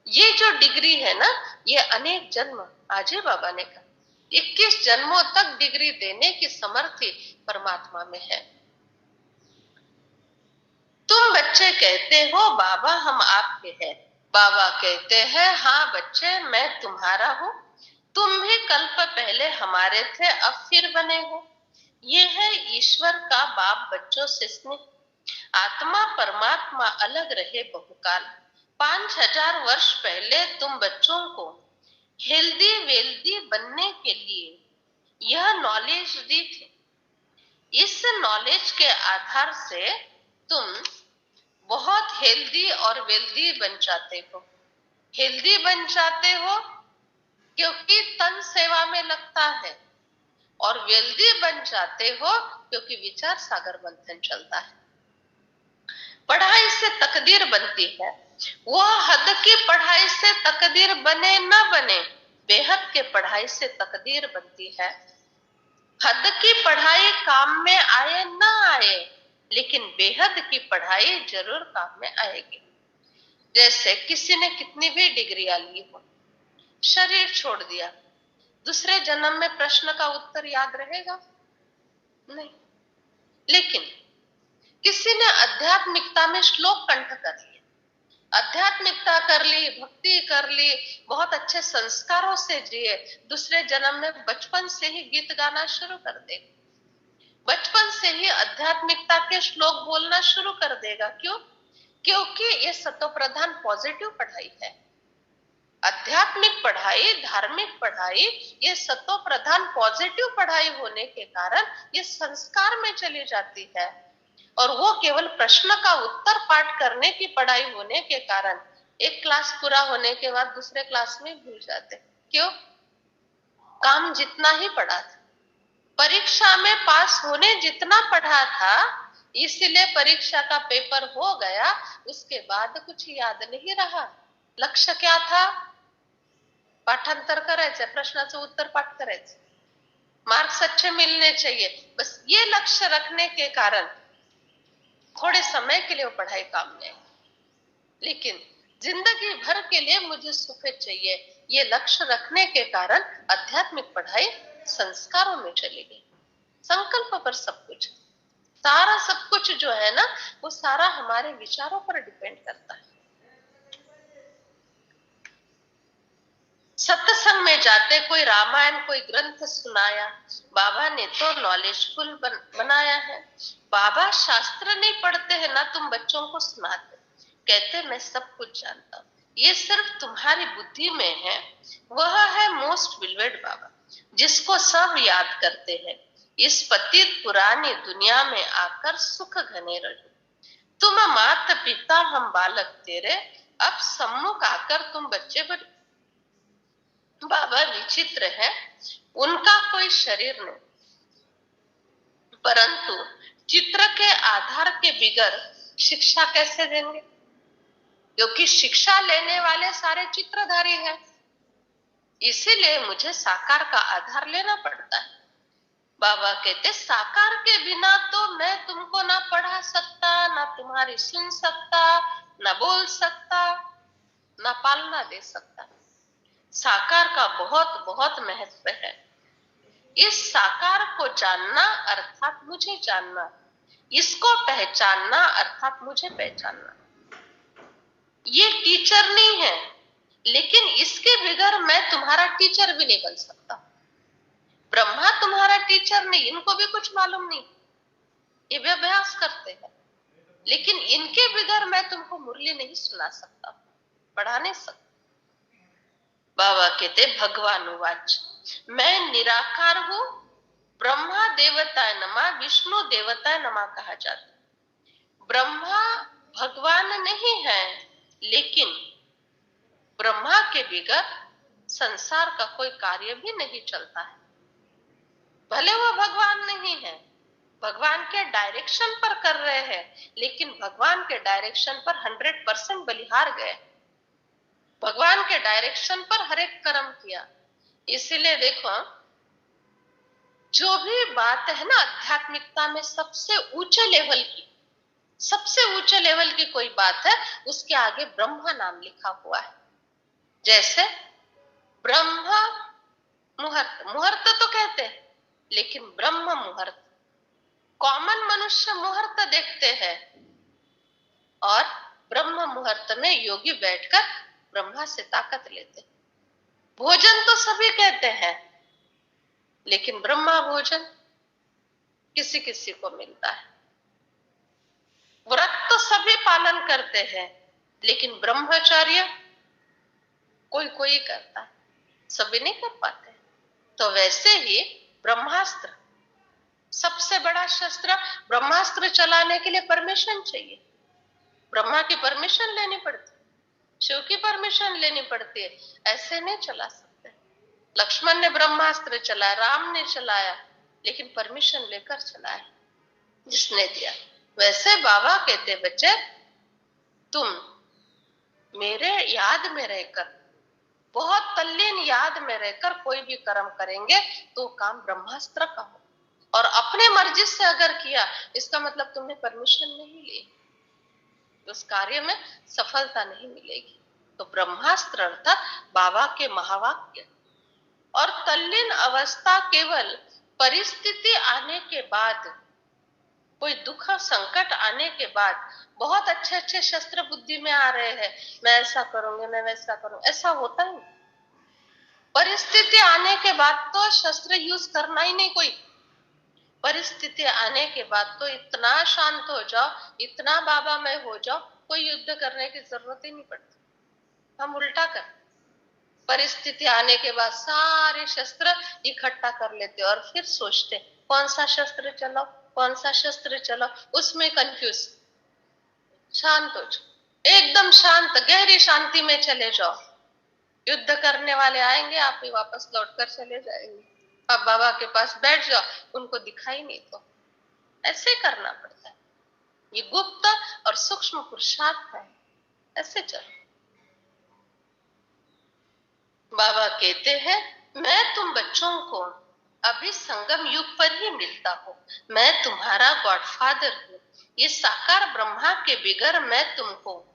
ये जो डिग्री है ना, ये अनेक जन्म आजे बाबा ने कहा 21 जन्मों तक डिग्री देने की समर्थी परमात्मा में है। तुम बच्चे कहते हो बाबा हम आपके हैं, बाबा कहते हैं हाँ बच्चे मैं तुम्हारा हूं, तुम भी कल्प पहले हमारे थे अब फिर बने हो। ये है ईश्वर का बाप बच्चों से स्नेह। आत्मा परमात्मा अलग रहे बहुकाल। 5000 वर्ष पहले तुम बच्चों को हेल्दी वेल्दी बनने के लिए यह नॉलेज दी थी। इस नॉलेज के आधार से तुम बहुत हेल्दी और वेल्दी बन जाते हो। हेल्दी बन जाते हो क्योंकि तन सेवा में लगता है, और वेल्दी बन जाते हो क्योंकि विचार सागर मंथन चलता है। पढ़ाई से तकदीर बनती है। वह हद की पढ़ाई से तकदीर बने न बने, बेहद के पढ़ाई से तकदीर बनती है। हद की पढ़ाई काम में आए न आए, लेकिन बेहद की पढ़ाई जरूर काम में आएगी। जैसे किसी ने कितनी भी डिग्रियां ली हो, शरीर छोड़ दिया, दूसरे जन्म में प्रश्न का उत्तर याद रहेगा? नहीं। लेकिन किसी ने आध्यात्मिकता में श्लोक कंठ कर लिए, आध्यात्मिकता कर ली, भक्ति कर ली, बहुत अच्छे संस्कारों से जिए, दूसरे जन्म में बचपन से ही गीत गाना शुरू कर देगा, बचपन से ही आध्यात्मिकता के श्लोक बोलना शुरू कर देगा। क्यों? क्योंकि ये सतो प्रधान पॉजिटिव पढ़ाई है। आध्यात्मिक पढ़ाई, धार्मिक पढ़ाई, ये सतो प्रधान पॉजिटिव पढ़ाई होने के कारण ये संस्कार में चली जाती है। और वो केवल प्रश्न का उत्तर पाठ करने की पढ़ाई होने के कारण एक क्लास पूरा होने के बाद दूसरे क्लास में भूल जाते। क्यों? काम जितना ही पढ़ा था, परीक्षा में पास होने जितना पढ़ा था, इसलिए परीक्षा का पेपर हो गया, उसके बाद कुछ याद नहीं रहा। लक्ष्य क्या था? पाठांतर करायचं, प्रश्नाचं उत्तर पाठ करायचं, मार्क्स अच्छे मिलने चाहिए, बस ये लक्ष्य रखने के कारण थोड़े समय के लिए वो पढ़ाई काम में। लेकिन जिंदगी भर के लिए मुझे सुख चाहिए, ये लक्ष्य रखने के कारण आध्यात्मिक पढ़ाई संस्कारों में चली गई। संकल्प पर सब कुछ, सारा सब कुछ जो है ना, वो सारा हमारे विचारों पर डिपेंड करता है। सत्संग में जाते, कोई रामायण कोई ग्रंथ सुनाया, बाबा ने तो नॉलेजफुल बनाया है। बाबा शास्त्र नहीं पढ़ते हैं ना, तुम बच्चों को सुनाते, कहते मैं सब कुछ जानता हूं, ये सिर्फ तुम्हारी बुद्धि में है। वह है मोस्ट बिलवेड बाबा, जिसको सब याद करते हैं। इस पतित पुरानी दुनिया में आकर सुख घने रहो। तुम माता पिता हम बालक तेरे, अब सम्मुख आकर तुम बच्चे बने। बाबा विचित्र है, उनका कोई शरीर नहीं, परंतु चित्र के आधार के बिगर शिक्षा कैसे देंगे? क्योंकि शिक्षा लेने वाले सारे चित्रधारी हैं, इसीलिए मुझे साकार का आधार लेना पड़ता है। बाबा कहते साकार के बिना तो मैं तुमको ना पढ़ा सकता, ना तुम्हारी सुन सकता, ना बोल सकता, ना पालना दे सकता। साकार का बहुत बहुत महत्व है। इस साकार को जानना अर्थात मुझे जानना, इसको पहचानना अर्थात मुझे पहचानना। ये टीचर नहीं है, लेकिन इसके बगैर मैं तुम्हारा टीचर भी नहीं बन सकता। ब्रह्मा तुम्हारा टीचर नहीं, इनको भी कुछ मालूम नहीं, ये भी अभ्यास करते हैं, लेकिन इनके बगैर मैं तुमको मुरली नहीं सुना सकता, पढ़ा नहीं सकता। बाबा कहते भगवान उवाच, मैं निराकार हूं, ब्रह्मा देवताय नमः, विष्णु देवताय नमः कहा जाता। ब्रह्मा भगवान नहीं है, लेकिन ब्रह्मा के बगैर संसार का कोई कार्य भी नहीं चलता है। भले वो भगवान नहीं है, भगवान के डायरेक्शन पर कर रहे हैं, लेकिन भगवान के डायरेक्शन पर 100% बलिहार गए। भगवान के डायरेक्शन पर हर एक कर्म किया। इसीलिए देखो, जो भी बात है ना आध्यात्मिकता में सबसे ऊंचे लेवल की, सबसे ऊंचे लेवल की कोई बात है, उसके आगे ब्रह्मा नाम लिखा हुआ है। जैसे ब्रह्मा मुहूर्त, मुहूर्त तो कहते हैं, लेकिन ब्रह्म मुहूर्त, कॉमन मनुष्य मुहूर्त देखते हैं, और ब्रह्म मुहूर्त में योगी बैठकर ब्रह्मा से ताकत लेते। भोजन तो सभी कहते हैं, लेकिन ब्रह्मा भोजन किसी किसी को मिलता है। व्रत तो सभी पालन करते हैं, लेकिन ब्रह्मचर्य कोई कोई करता है, सभी नहीं कर पाते। तो वैसे ही ब्रह्मास्त्र, सबसे बड़ा शस्त्र, ब्रह्मास्त्र चलाने के लिए परमिशन चाहिए। ब्रह्मा की परमिशन लेनी पड़ती, शिव की परमिशन लेनी पड़ती है, ऐसे नहीं चला सकते। लक्ष्मण ने ब्रह्मास्त्र चलाया, राम ने चलाया, लेकिन परमिशन लेकर चलाया जिसने दिया। वैसे बाबा कहते बच्चे, तुम मेरे याद में रहकर, बहुत तल्लीन याद में रहकर कोई भी कर्म करेंगे तो काम ब्रह्मास्त्र का हो, और अपने मर्जी से अगर किया, इसका मतलब तुमने परमिशन नहीं ली, उस कार्य में सफलता नहीं मिलेगी। तो ब्रह्मास्त्र अर्थात बाबा के महावाक्य, और तल्लीन अवस्था केवल परिस्थिति आने के बाद, कोई दुख संकट आने के बाद, बहुत अच्छे अच्छे शस्त्र बुद्धि में आ रहे हैं, मैं ऐसा करूंगी, मैं वैसा करूंगी, ऐसा होता ही। परिस्थिति आने के बाद तो शस्त्र यूज करना ही नहीं। कोई परिस्थिति आने के बाद तो इतना शांत हो जाओ, इतना बाबामय हो जाओ, कोई युद्ध करने की जरूरत ही नहीं पड़ती। हम उल्टा कर, परिस्थिति आने के बाद सारे शस्त्र इकट्ठा कर लेते और फिर सोचते कौन सा शस्त्र चलाओ, कौन सा शस्त्र चलाओ, उसमें कंफ्यूज। शांत हो जाओ, एकदम शांत, गहरी शांति में चले जाओ। युद्ध करने वाले आएंगे, आप ही वापस लौट कर चले जाएंगे। आप बाबा के पास बैठ जाओ, उनको दिखाई नहीं तो। ऐसे करना पड़ता है, ये गुप्त और सूक्ष्म पुरुषार्थ है, ऐसे चलो। बाबा कहते हैं, मैं तुम बच्चों को अभी संगम युग पर ही मिलता हूँ, मैं तुम्हारा गॉडफादर हूँ। ये साकार ब्रह्मा के बगैर मैं तुमको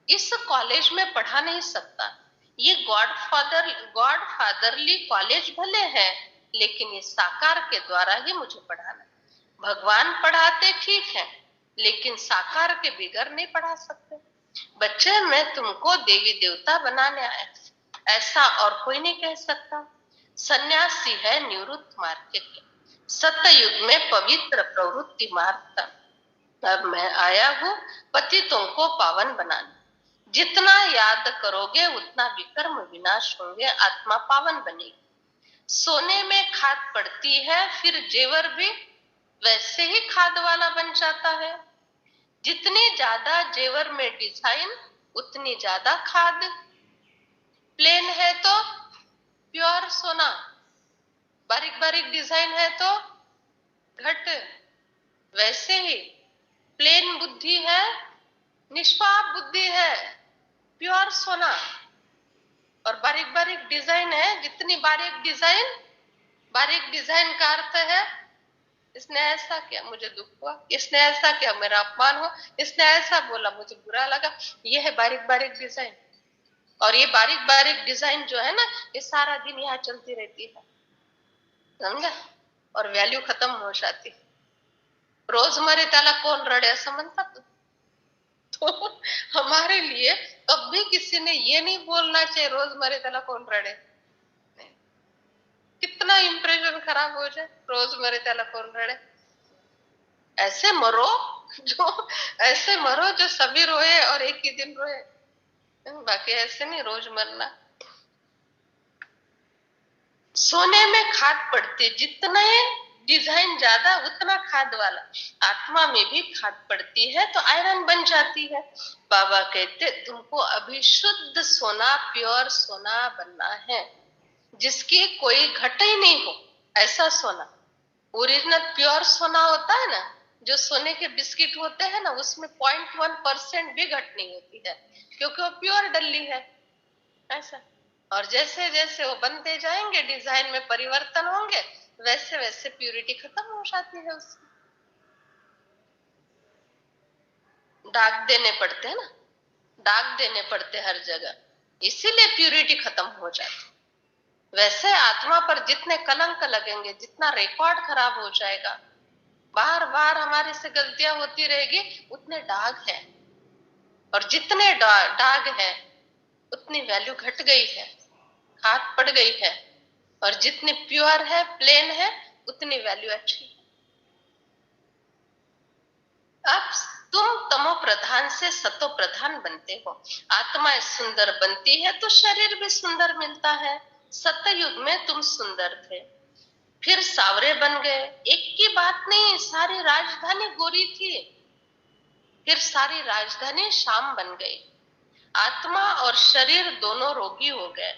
इस कॉलेज में पढ़ा नहीं सकता। ये गॉडफादरली कॉलेज भले है, लेकिन ये साकार के द्वारा ही मुझे पढ़ाना। भगवान पढ़ाते ठीक है, लेकिन साकार के बगैर नहीं पढ़ा सकते। बच्चे, मैं तुमको देवी देवता बनाने आया, ऐसा और कोई नहीं कह सकता। सन्यासी है निवृत्त मार्ग के, सत्ययुग में पवित्र प्रवृत्ति मार्ग। अब मैं आया हूं पतितों को पावन बनाने। जितना याद करोगे उतना विकर्म विनाश होंगे, आत्मा पावन बनेगी। सोने में खाद पड़ती है, फिर जेवर भी वैसे ही खाद वाला बन जाता है। जितनी ज्यादा जेवर में डिजाइन, उतनी ज्यादा खाद। प्लेन है तो प्योर सोना, बारीक बारीक डिजाइन है तो घट। वैसे ही प्लेन बुद्धि है, निष्पाप बुद्धि है, प्योर सोना, और बारीक बारीक डिजाइन है। जितनी बारीक डिजाइन, बारीक डिजाइन का अर्थ है इसने ऐसा किया मुझे दुख हुआ, इसने ऐसा किया मेरा अपमान हुआ, इसने ऐसा बोला मुझे बुरा लगा। ये है बारीक बारीक डिजाइन। और ये बारीक बारीक डिजाइन जो है ना, ये सारा दिन यहाँ चलती रहती है, समझा, और वैल्यू खत्म हो जाती है। रोजमर्रे त्याला कोण रडे असं म्हणतात. तो हमारे लिए कभी किसी ने ये नहीं बोलना चाहिए रोजमर्रे त्याला कोण रडे. कितना इंप्रेशन खराब हो जाए, रोजमर्रे त्याला कोण रडे. ऐसे मरो जो ऐसे मरो जो सभी रोए और एक ही दिन रोए, बाकी ऐसे नहीं रोज मरना. सोने में खाद पड़ती है, जितने डिजाइन ज्यादा उतना खाद वाला. आत्मा में भी खाद पड़ती है तो आयरन बन जाती है. बाबा कहते तुमको अभी शुद्ध सोना, प्योर सोना बनना है, जिसकी कोई घट ही नहीं हो, ऐसा सोना. ओरिजिनल प्योर सोना होता है ना, जो सोने के बिस्किट होते हैं ना, उसमें 0.1% भी घट नहीं होती है, क्योंकि वो प्योर डल्ली है. ऐसा. और जैसे जैसे वो बनते जाएंगे, डिजाइन में परिवर्तन होंगे, वैसे वैसे प्यूरिटी खत्म हो जाती है. उसमें दाग देने पड़ते हैं ना, दाग देने पड़ते हर जगह, इसीलिए प्यूरिटी खत्म हो जाती. वैसे आत्मा पर जितने कलंक लगेंगे, जितना रिकॉर्ड खराब हो जाएगा, बार बार हमारे से गलतियां होती रहेगी, उतने दाग है. और जितने दाग है उतनी वैल्यू घट गई है, खाद पड़ गई है. और जितनी प्योर है, प्लेन है, उतनी वैल्यू अच्छी है. अब तुम तमो प्रधान से सतो प्रधान बनते हो. आत्मा सुंदर बनती है तो शरीर भी सुंदर मिलता है. सतयुग में तुम सुंदर थे, फिर सावरे बन गए. एक की बात नहीं, सारी राजधानी गोरी थी, फिर सारी राजधानी शाम बन गई. आत्मा और शरीर दोनों रोगी हो गए.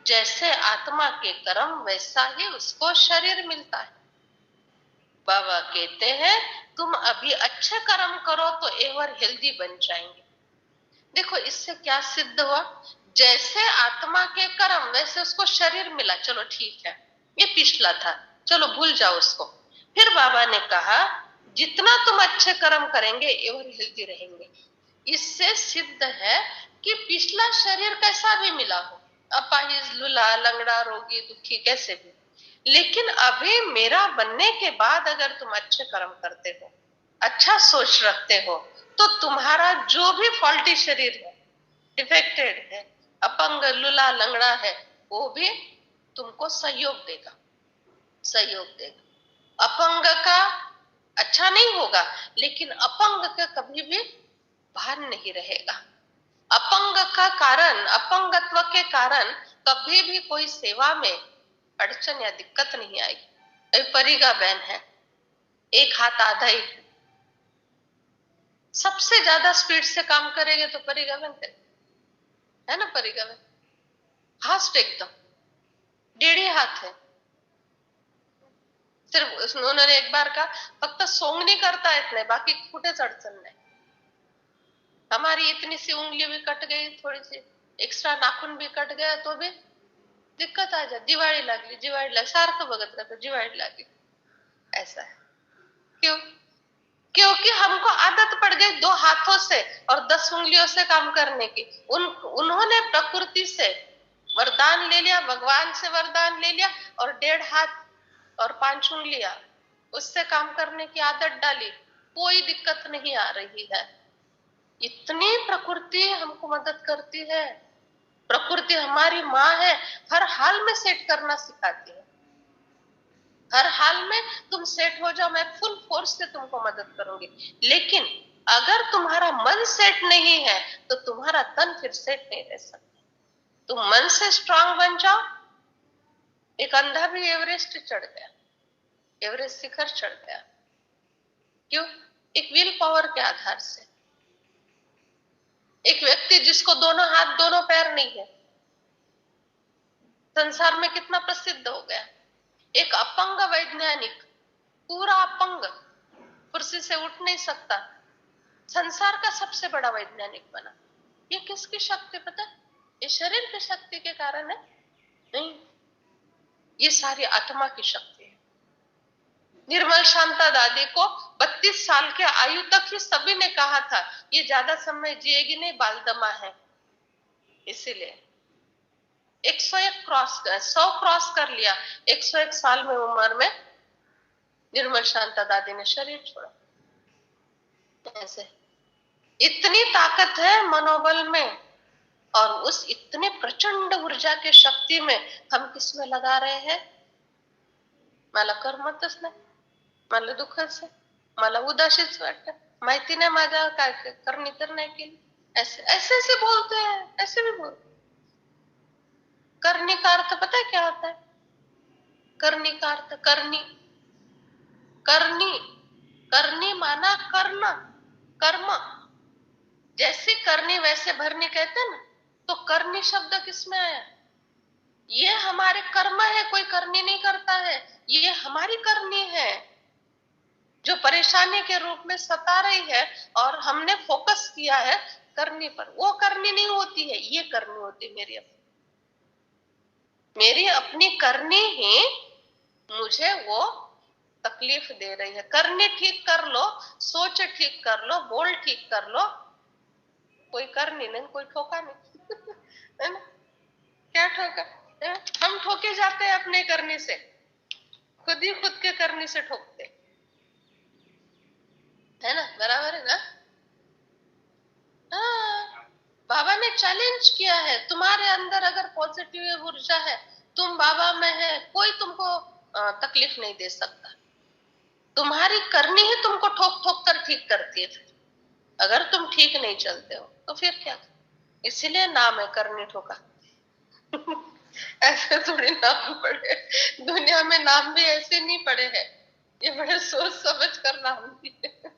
जैसे आत्मा के कर्म वैसा ही उसको शरीर मिलता है. बाबा कहते हैं तुम अभी अच्छे कर्म करो तो एवर हेल्दी बन जाएंगे. देखो इससे क्या सिद्ध हुआ, जैसे आत्मा के कर्म वैसे उसको शरीर मिला. चलो ठीक है, ये पिछला था, चलो भूल जाओ उसको. फिर बाबा ने कहा जितना तुम अच्छे कर्म करेंगे एवर हेल्दी रहेंगे. इससे सिद्ध है कि पिछला शरीर कैसा भी मिला हो, अपाहिज, लूला, लंगड़ा, रोगी, दुखी, कैसे भी, लेकिन अभी मेरा बनने के बाद अगर तुम अच्छे कर्म करते हो, अच्छा सोच रखते हो, तो तुम्हारा जो भी फॉल्टी शरीर है, डिफेक्टेड है, अपंग, लूला, लंगड़ा है, वो भी तुमको सहयोग देगा, सहयोग देगा. अपंग का अच्छा नहीं होगा, लेकिन अपंग का कभी भी भान नहीं रहेगा. अपंग का कारण, अपंगत्व के कारण कभी भी कोई सेवा में अड़चन या दिक्कत नहीं आएगी. अभी परिगा बहन है, एक हाथ आधा ही सबसे ज्यादा स्पीड से काम करेंगे तो परिगा बहन है ना. परिगा बहन फास्ट एकदम, 1.5 हाथ है. सिर्फ उन्होंने एक बार कहा फक्त सोंगणी करता येत नाही, बाकी कुठेच अडचण नाही. हमारी इतनी सी उंगली भी कट गई, थोड़ी सी एक्स्ट्रा नाखून भी कट गया तो भी दिक्कत आ जाती. दिवाळी लागली, दिवाळी लागली, सारखं बघत रहते, दिवाळी लागली. ऐसा है. क्यों? क्योंकि हमको आदत पड़ गई 2 हाथों से और 10 उंगलियों से काम करने की. उन्होंने प्रकृति से वरदान ले लिया, भगवान से वरदान ले लिया, और 1.5 हाथ और 5 उंगलियां, उससे काम करने की आदत डाली. कोई दिक्कत नहीं आ रही है. इतनी प्रकृति हमको मदद करती है. प्रकृति हमारी माँ है, हर हाल में सेट करना सिखाती है. हर हाल में तुम सेट हो जाओ, मैं फुल फोर्स से तुमको मदद करूंगी. लेकिन अगर तुम्हारा मन सेट नहीं है तो तुम्हारा तन फिर सेट नहीं रह सकता. तुम मन से स्ट्रांग बन जाओ. एक अंधा भी एवरेस्ट चढ़ गया, एवरेस्ट शिखर चढ़ गया. क्यों? एक विल पावर के आधार से. एक व्यक्ति जिसको दोनों हाथ दोनों पैर नहीं है, संसार में कितना प्रसिद्ध हो गया. एक अपंग वैज्ञानिक, पूरा अपंग, कुर्सी से उठ नहीं सकता, संसार का सबसे बड़ा वैज्ञानिक बना. ये किसकी शक्ति पता है? ये शरीर की शक्ति के कारण है? नहीं, ये सारी आत्मा की शक्ति है. निर्मल शांता दादी को 32 साल के आयु तक ही सभी ने कहा था ये ज्यादा समय जिएगी नहीं, बालदमा है. इसीलिए 100 क्रॉस कर लिया. 101 साल में उम्र में निर्मल शांता दादी ने शरीर छोड़ा. ऐसे इतनी ताकत है मनोबल में, और उस इतने प्रचंड ऊर्जा के शक्ति में हम किसमें लगा रहे हैं? मला करमतच नाही, मला दुःखच आहे, मला उदासीच वाटत, माहिती नाही माझ्या काय करणी तर नाही केली, ऐसे ऐसे ऐसे बोलते हैं, ऐसे भी बोलते। करनी का अर्थ पता है क्या होता है? करनी का अर्थ करनी, करनी, करनी माना करना, कर्म। जैसी करनी वैसे भरनी कहते हैं ना, तो करनी शब्द किसमें आया? ये हमारे कर्म है, कोई करनी नहीं करता है, ये हमारी करनी है जो परेशानी के रूप में सता रही है, और हमने फोकस किया है करनी पर। वो करनी नहीं होती है, ये करनी होती है मेरी अपनी करनी ही मुझे वो तकलीफ दे रही है। करनी ठीक कर लो, सोच ठीक कर लो, बोल ठीक कर लो, कोई करनी नहीं, कोई ठोका नहीं है ना? क्या ठोका? हम ठोके जाते हैं अपने करने से, खुद ही खुद के करने से ठोकते है ना? बराबर है ना? हाँ, बाबा ने चैलेंज किया है, तुम्हारे अंदर अगर पॉजिटिव ऊर्जा है, तुम बाबा में है, कोई तुमको तकलीफ नहीं दे सकता। तुम्हारी करनी ही तुमको ठोक ठोक कर ठीक करती है। अगर तुम ठीक नहीं चलते हो तो फिर क्या? इसीलिए नाम है करनी ठोका ऐसे थोड़ी नाम पड़े, दुनिया में नाम भी ऐसे नहीं पड़े हैं, ये बड़े सोच समझ कर नाम दिए।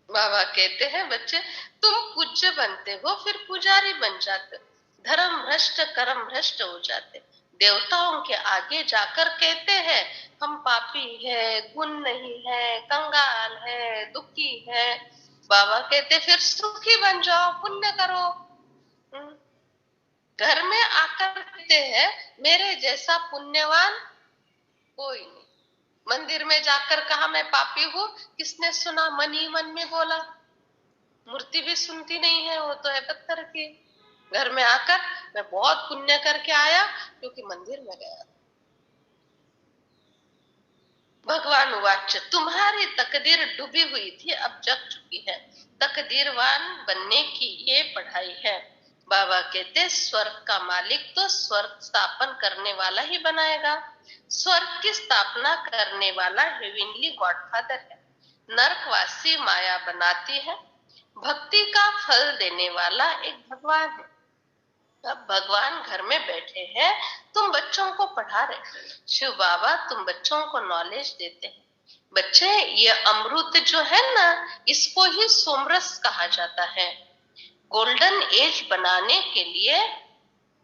बाबा कहते हैं बच्चे, तुम पूज्य बनते हो फिर पुजारी बन जाते, धर्म भ्रष्ट कर्म भ्रष्ट हो जाते, देवताओं के आगे जाकर कहते हैं हम पापी है, गुण नहीं है, कंगाल है, दुखी है। बाबा कहते फिर सुखी बन जाओ, पुण्य करो। घर में आकर कहते हैं मेरे जैसा पुण्यवान कोई नहीं। मंदिर में जाकर कहा मैं पापी हूं, किसने सुना? मन ही मन में बोला। मूर्ति भी सुनती नहीं है, वो तो है पत्थर की। घर में आकर मैं बहुत पुण्य करके आया क्योंकि मंदिर में गया। भगवान वाच, तुम्हारी तकदीर डूबी हुई थी, अब जग चुकी है। तकदीरवान बनने की ये पढ़ाई है। बाबा कहते स्वर्ग का मालिक तो स्वर्ग स्थापन करने वाला ही बनाएगा। स्वर्ग की स्थापना करने वाला हेविनली गॉडफादर है। नरकवासी माया बनाती है, भक्ति का फल देने वाला एक भगवान है। अब भगवान घर में बैठे हैं, तुम बच्चों को पढ़ा रहे। शिव बाबा तुम बच्चों को नॉलेज देते हैं। बच्चे, ये अमृत जो है ना, इसको ही सोमरस कहा जाता है। गोल्डन एज बनाने के लिए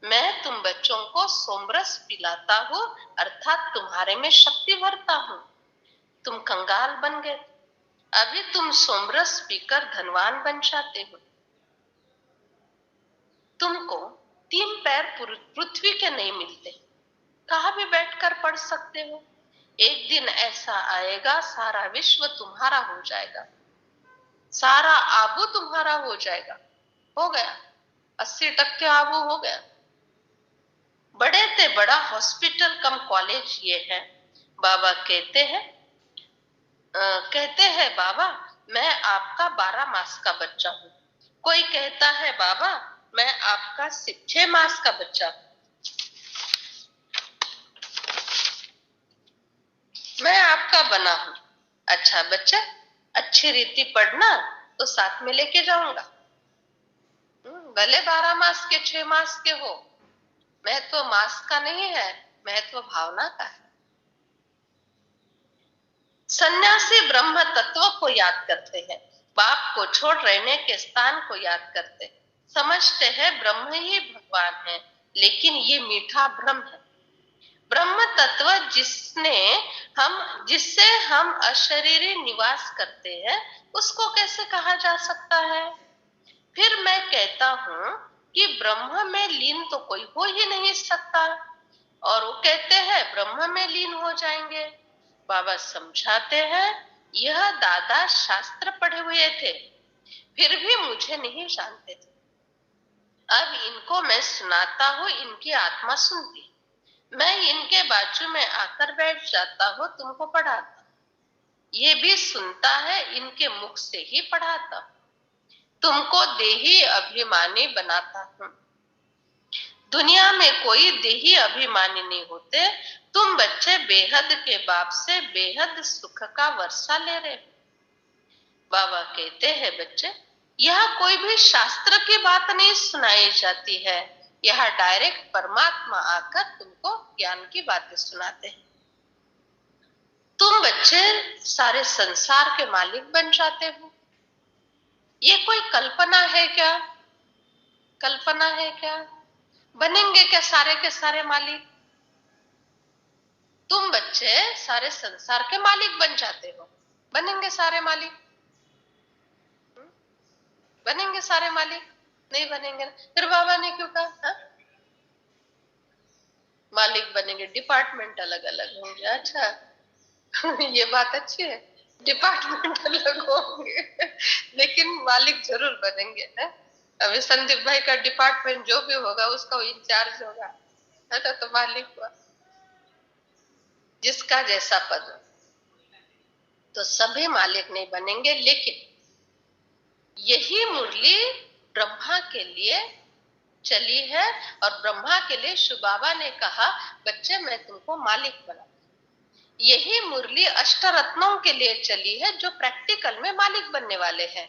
मैं तुम बच्चों को सोमरस पिलाता हूँ, अर्थात तुम्हारे में शक्ति भरता हूँ। तुम कंगाल बन गए, अभी तुम सोमरस पीकर धनवान बन जाते हो। तुमको 3 पैर पृथ्वी के नहीं मिलते, कहाँ भी बैठकर पढ़ सकते हो। एक दिन ऐसा आएगा सारा विश्व तुम्हारा हो जाएगा, सारा आबू तुम्हारा हो जाएगा। हो गया, 80% आबू हो गया। बड़े से बड़ा हॉस्पिटल कम कॉलेज ये है। बाबा कहते हैं बाबा मैं आपका 12 मास का बच्चा हूँ। कोई कहता है बाबा मैं आपका 6 मास का बच्चा हूँ। मैं आपका बना हूं। अच्छा बच्चा, अच्छी रीति पढ़ना तो साथ में लेके जाऊंगा। भले 12 मास के 6 मास के हो, महत्व मास का नहीं है, महत्व भावना का है। सन्यासी ब्रह्म तत्व को याद करते हैं, बाप को छोड़ रहने के स्थान को याद करते हैं। समझते हैं ब्रह्म ही भगवान है, लेकिन ये मीठा भ्रम है। ब्रह्म तत्व जिससे हम अशरीरी निवास करते हैं, उसको कैसे कहा जा सकता है? फिर मैं कहता हूं कि ब्रह्म में लीन तो कोई हो ही नहीं सकता, और वो कहते हैं ब्रह्म में लीन हो जाएंगे। बाबा समझाते हैं यह दादा शास्त्र पढ़े हुए थे, फिर भी मुझे नहीं जानते थे। अब इनको मैं सुनाता हूँ, इनकी आत्मा सुनती। मैं इनके बाजू में आकर बैठ जाता हूँ, तुमको पढ़ाता। ये भी सुनता है, इनके मुख से ही पढ़ाता। तुमको देही अभिमानी बनाता हूं। दुनिया में कोई देही अभिमानी नहीं होते। तुम बच्चे बेहद के बाप से बेहद सुख का वर्षा ले रहे हो। बाबा कहते हैं बच्चे, यह कोई भी शास्त्र की बात नहीं सुनाई जाती है, यह डायरेक्ट परमात्मा आकर तुमको ज्ञान की बातें सुनाते हैं। तुम बच्चे सारे संसार के मालिक बन जाते हो। ये कोई कल्पना है क्या? कल्पना है क्या? बनेंगे क्या सारे के सारे मालिक? तुम बच्चे सारे संसार के मालिक बन जाते हो। बनेंगे सारे मालिक? बनेंगे सारे मालिक? नहीं बनेंगे। फिर बाबा ने क्यों कहा हा? मालिक बनेंगे, डिपार्टमेंट अलग अलग होंगे। अच्छा ये बात अच्छी है, डिपार्टमेंट अलग होंगे लेकिन मालिक जरूर बनेंगे है? अभी संदीप भाई का डिपार्टमेंट जो भी होगा उसका इंचार्ज होगा, है तो मालिक हुआ। जिसका जैसा पद, तो सभी मालिक नहीं बनेंगे। लेकिन यही मुरली ब्रह्मा के लिए चली है, और ब्रह्मा के लिए शिव बाबा ने कहा बच्चे मैं तुमको मालिक बना। यही मुरली अष्टरत्नों के लिए चली है, जो प्रैक्टिकल में मालिक बनने वाले हैं।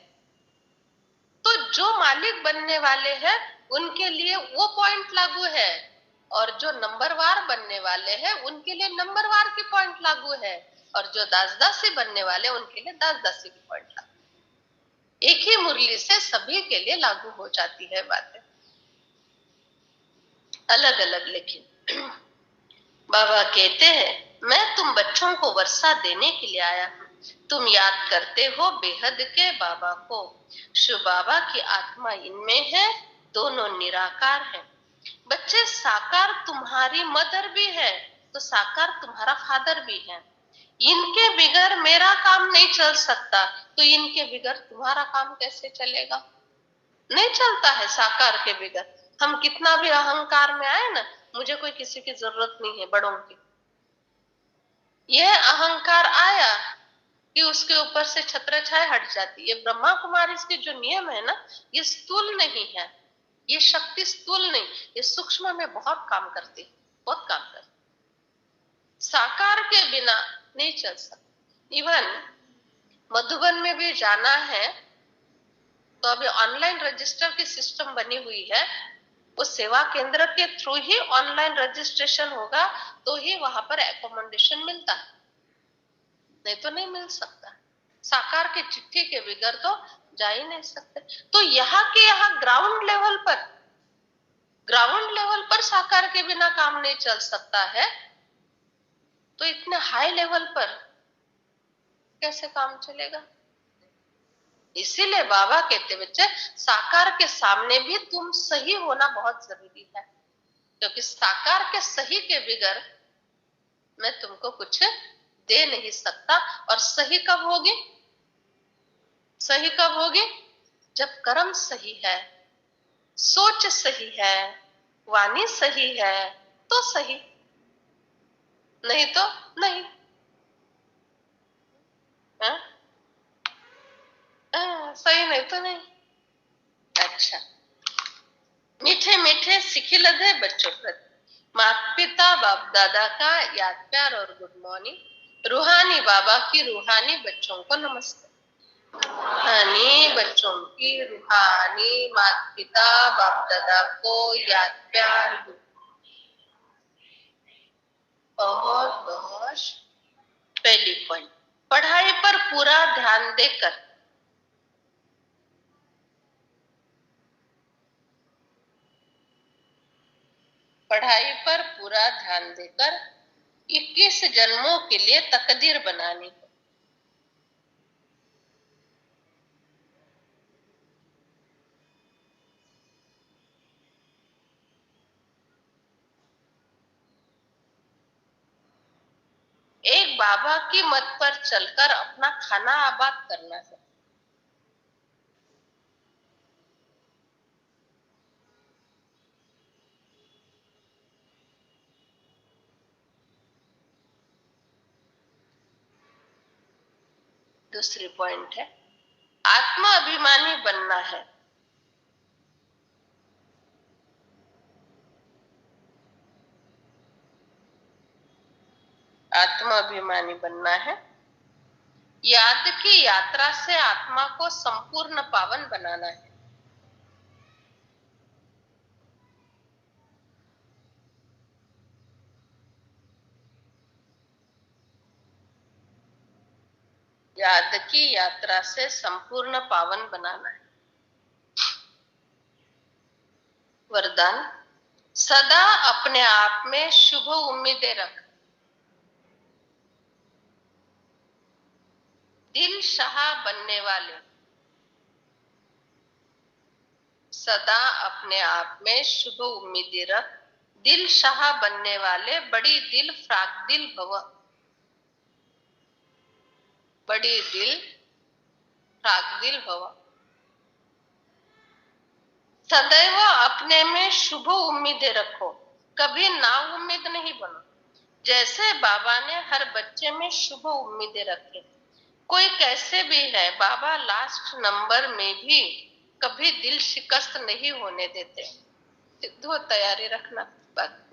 तो जो मालिक बनने वाले हैं उनके लिए वो पॉइंट लागू है, और जो नंबरवार बनने वाले हैं उनके लिए नंबरवार की पॉइंट लागू है, और जो दास दासी बनने वाले उनके लिए दास दासी की पॉइंट लागू। एक ही मुरली से सभी के लिए लागू हो जाती है बातें, अलग अलग। लेकिन बाबा कहते हैं मैं तुम बच्चों को वर्षा देने के लिए आया हूं। तुम याद करते हो बेहद के बाबा को। शिव बाबा की आत्मा इनमें है, दोनों निराकार हैं। बच्चे साकार तुम्हारी मदर भी है, तो साकार तुम्हारा फादर भी है। इनके बिगर मेरा काम नहीं चल सकता, तो इनके बिगर तुम्हारा काम कैसे चलेगा? नहीं चलता है साकार के बिगर। हम कितना भी अहंकार में आए ना, मुझे कोई किसी की जरूरत नहीं है, बड़ों की। यह अहंकार आया कि उसके ऊपर से छत्र छाया हट जाती है। ये ब्रह्मा कुमारी के जो नियम है ना, ये स्थूल नहीं है, ये शक्ति स्थूल नहीं, ये सूक्ष्म में बहुत काम करती है, बहुत काम करती। साकार के बिना नहीं चल सकता। इवन मधुबन में भी जाना है तो अभी ऑनलाइन रजिस्टर की सिस्टम बनी हुई है। वो सेवा केंद्र के थ्रू ही ऑनलाइन रजिस्ट्रेशन होगा, तो ही वहां पर एकोमोडेशन मिलता है, नहीं तो नहीं मिल सकता। साकार की चिट्ठी के बगैर तो जा ही नहीं सकते। तो यहाँ के यहाँ ग्राउंड लेवल पर साकार के बिना काम नहीं चल सकता है, तो इतने हाई लेवल पर कैसे काम चलेगा? इसीलिए बाबा कहते बच्चे साकार के सामने भी तुम सही होना बहुत जरूरी है, क्योंकि साकार के सही के बगैर मैं तुमको कुछ दे नहीं सकता। और सही कब होगी? सही कब होगी? जब कर्म सही है, सोच सही है, वाणी सही है, तो सही, नहीं तो नहीं। हाँ? सही नहीं तो नहीं। अच्छा, मीठे मीठे सिखिलधे बच्चों प्रति माता पिता बाप दादा का याद प्यार और गुड मॉर्निंग। रूहानी बाबा की रूहानी बच्चों को नमस्ते। रूहानी बच्चों की रूहानी माता पिता बाप दादा को याद प्यार गुड। बहुत बहुत पहली पॉइंट, पढ़ाई पर पूरा ध्यान देकर पढ़ाई पर पूरा ध्यान देकर 21 जन्मों के लिए तकदीर बनानी है। एक बाबा की मत पर चलकर अपना खाना आबाद करना है। दूसरी पॉइंट है, आत्म अभिमानी बनना है। आत्म अभिमानी बनना है। याद की यात्रा से आत्मा को संपूर्ण पावन बनाना है। याद की यात्रा से संपूर्ण पावन बनाना है। वरदान, सदा अपने आप में शुभ उम्मीदें रख। दिल शाह बनने वाले, सदा अपने आप में शुभ उम्मीदें रख। दिल शाह बनने वाले बड़ी दिल फ्राक दिल भव। बड़ी दिल फ्राक दिल भव। सदैव अपने में शुभ उम्मीदें रखो, कभी ना उम्मीद नहीं बनो। जैसे बाबा ने हर बच्चे में शुभ उम्मीदें रखी। कोई कैसे भी है, बाबा लास्ट नंबर में भी कभी दिल शिकस्त नहीं होने देते। सिद्धो तैयारी रखना बात।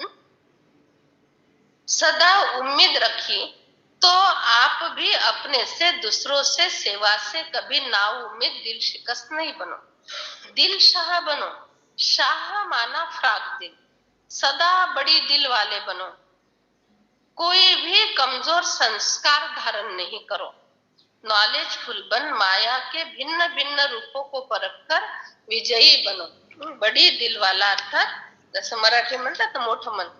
सदा उम्मीद रखी तो आप भी अपने से, दूसरों से, सेवा से कभी ना उम्मीद दिल शिकस्त नहीं बनो। दिल शाह बनो। शाह माना फ्राक दिल। सदा बड़ी दिल वाले बनो। कोई भी कमजोर संस्कार धारण नहीं करो। नॉलेजफुल बन, माया के भिन्न भिन्न रूपों को परखकर विजयी बनो। बड़ी दिल वाला अर्थात जसं मराठी म्हणतात ना मोठं मन,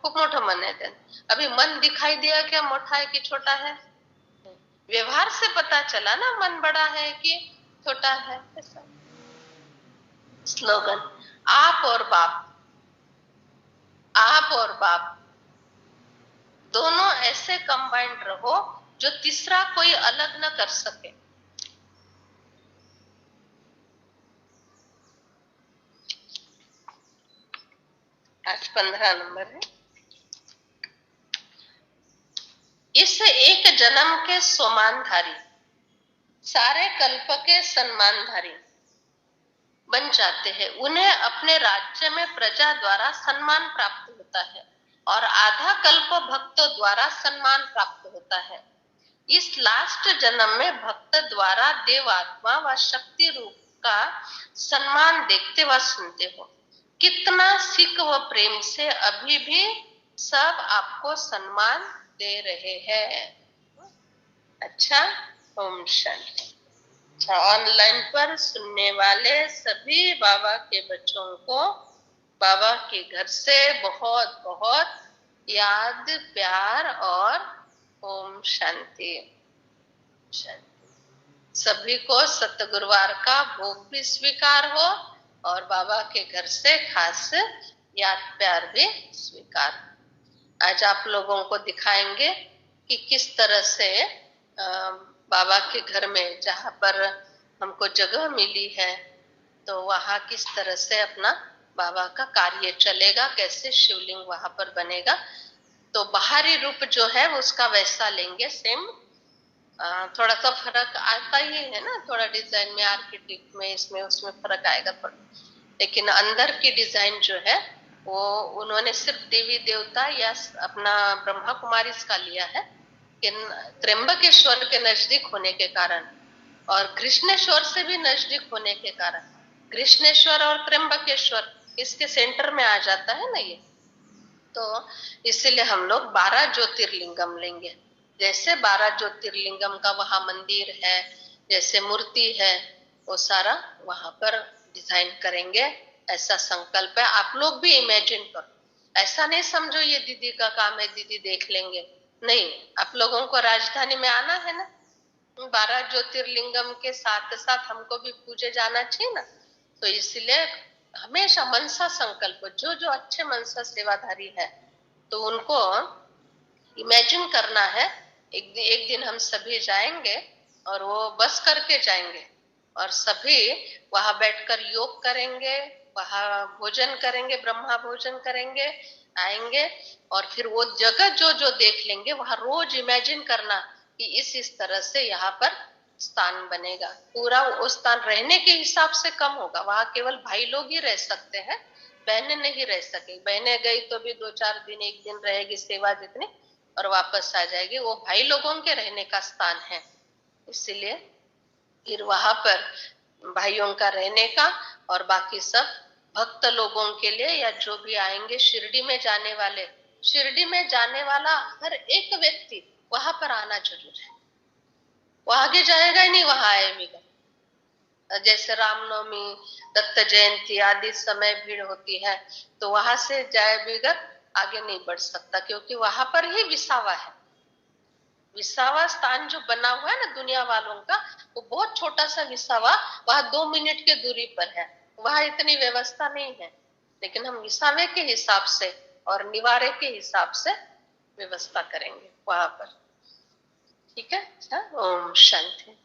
खूप मोठं मन आहे त्यात। अभी मन दिखाई दिया क्या मोटा है कि छोटा है? व्यवहार से पता चला ना मन बड़ा है कि छोटा है। ऐसा स्लोगन, आप और बाप, आप और बाप दोनों ऐसे कंबाइंड रहो जो तीसरा कोई अलग न कर सके। आज 15 नंबर है। इस एक जन्म के सोमानधारी सारे कल्प के सम्मानधारी बन जाते हैं। उन्हें अपने राज्य में प्रजा द्वारा सम्मान प्राप्त होता है और आधा कल्प भक्तों द्वारा सम्मान प्राप्त होता है। इस लास्ट जन्म में भक्त द्वारा देवात्मा व शक्ति रूप का सम्मान देखते व सुनते हो। कितना सिक व प्रेम से अभी भी सब आपको सम्मान दे रहे हैं। अच्छा, ओम शांति। ऑनलाइन पर सुनने वाले सभी बाबा के बच्चों को बाबा के घर से बहुत बहुत याद, प्यार और ओम शांति। सभी को सतगुरुवार का भोग भी स्वीकार हो और बाबा के घर से खास याद प्यार भी स्वीकार। आज आप लोगों को दिखाएंगे कि किस तरह से बाबा के घर में जहाँ पर हमको जगह मिली है तो वहाँ किस तरह से अपना बाबा का कार्य चलेगा, कैसे शिवलिंग वहां पर बनेगा। तो बाहरी रूप जो है उसका वैसा लेंगे सेम। थोड़ा सा फर्क आता ही है ना, थोड़ा डिजाइन में, आर्किटेक्ट में, इसमें उसमें फर्क आएगा थोड़ा, लेकिन अंदर की डिजाइन जो है वो उन्होंने सिर्फ देवी देवता या अपना ब्रह्मा कुमारी का लिया है कि त्र्यंबकेश्वर के नजदीक होने के कारण और कृष्णेश्वर से भी नजदीक होने के कारण, कृष्णेश्वर और त्र्यंबकेश्वर इसके सेंटर में आ जाता है ना ये, तो इसीलिए हम लोग 12 ज्योतिर्लिंगम लेंगे। जैसे 12 ज्योतिर्लिंगम का वहां मंदिर है, जैसे मूर्ति है, वो सारा वहां पर डिजाइन करेंगे। ऐसा संकल्प है। आप लोग भी इमेजिन करो, ऐसा नहीं समझो ये दीदी का काम है, दीदी देख लेंगे। नहीं, आप लोगों को राजधानी में आना है ना, 12 ज्योतिर्लिंगम के साथ साथ हमको भी पूजे जाना चाहिए ना। तो इसलिए हमेशा मनसा संकल्प, जो जो अच्छे मनसा सेवाधारी है तो उनको इमेजिन करना है। एक दिन हम सभी जाएंगे और वो बस करके जाएंगे और सभी वहां बैठकर योग करेंगे, वहां भोजन करेंगे, ब्रह्मा भोजन करेंगे, आएंगे और फिर वो जगह जो जो देख लेंगे वहां रोज इमेजिन करना कि इस तरह से यहाँ पर स्थान बनेगा। पूरा वो स्थान रहने के हिसाब से कम होगा, वहां केवल भाई लोग ही रह सकते हैं, बहनें नहीं रह सकेगी। बहनें गई तो भी 2-4 दिन, एक दिन रहेगी सेवा जितनी और वापस आ जाएगी। वो भाई लोगों के रहने का स्थान है, इसीलिए फिर वहां पर भाइयों का रहने का और बाकी सब भक्त लोगों के लिए या जो भी आएंगे शिरडी में जाने वाले, शिरडी में जाने वाला हर एक व्यक्ति वहां पर आना जरूर है। वो आगे जाएगा ही नहीं, वहां आएगा। जैसे रामनवमी, दत्त जयंती आदि समय भीड़ होती है, तो वहां से जाए बिगर आगे नहीं बढ़ सकता, क्योंकि वहां पर ही विसावा है। विसावा स्थान जो बना हुआ है ना दुनिया वालों का, वो बहुत छोटा सा विसावा, वहां 2 मिनट की दूरी पर है। वहां इतनी व्यवस्था नहीं है, लेकिन हम विसावे के हिसाब से और निवारे के हिसाब से व्यवस्था करेंगे वहां पर। ठीक है। अच्छा, ओम शांति।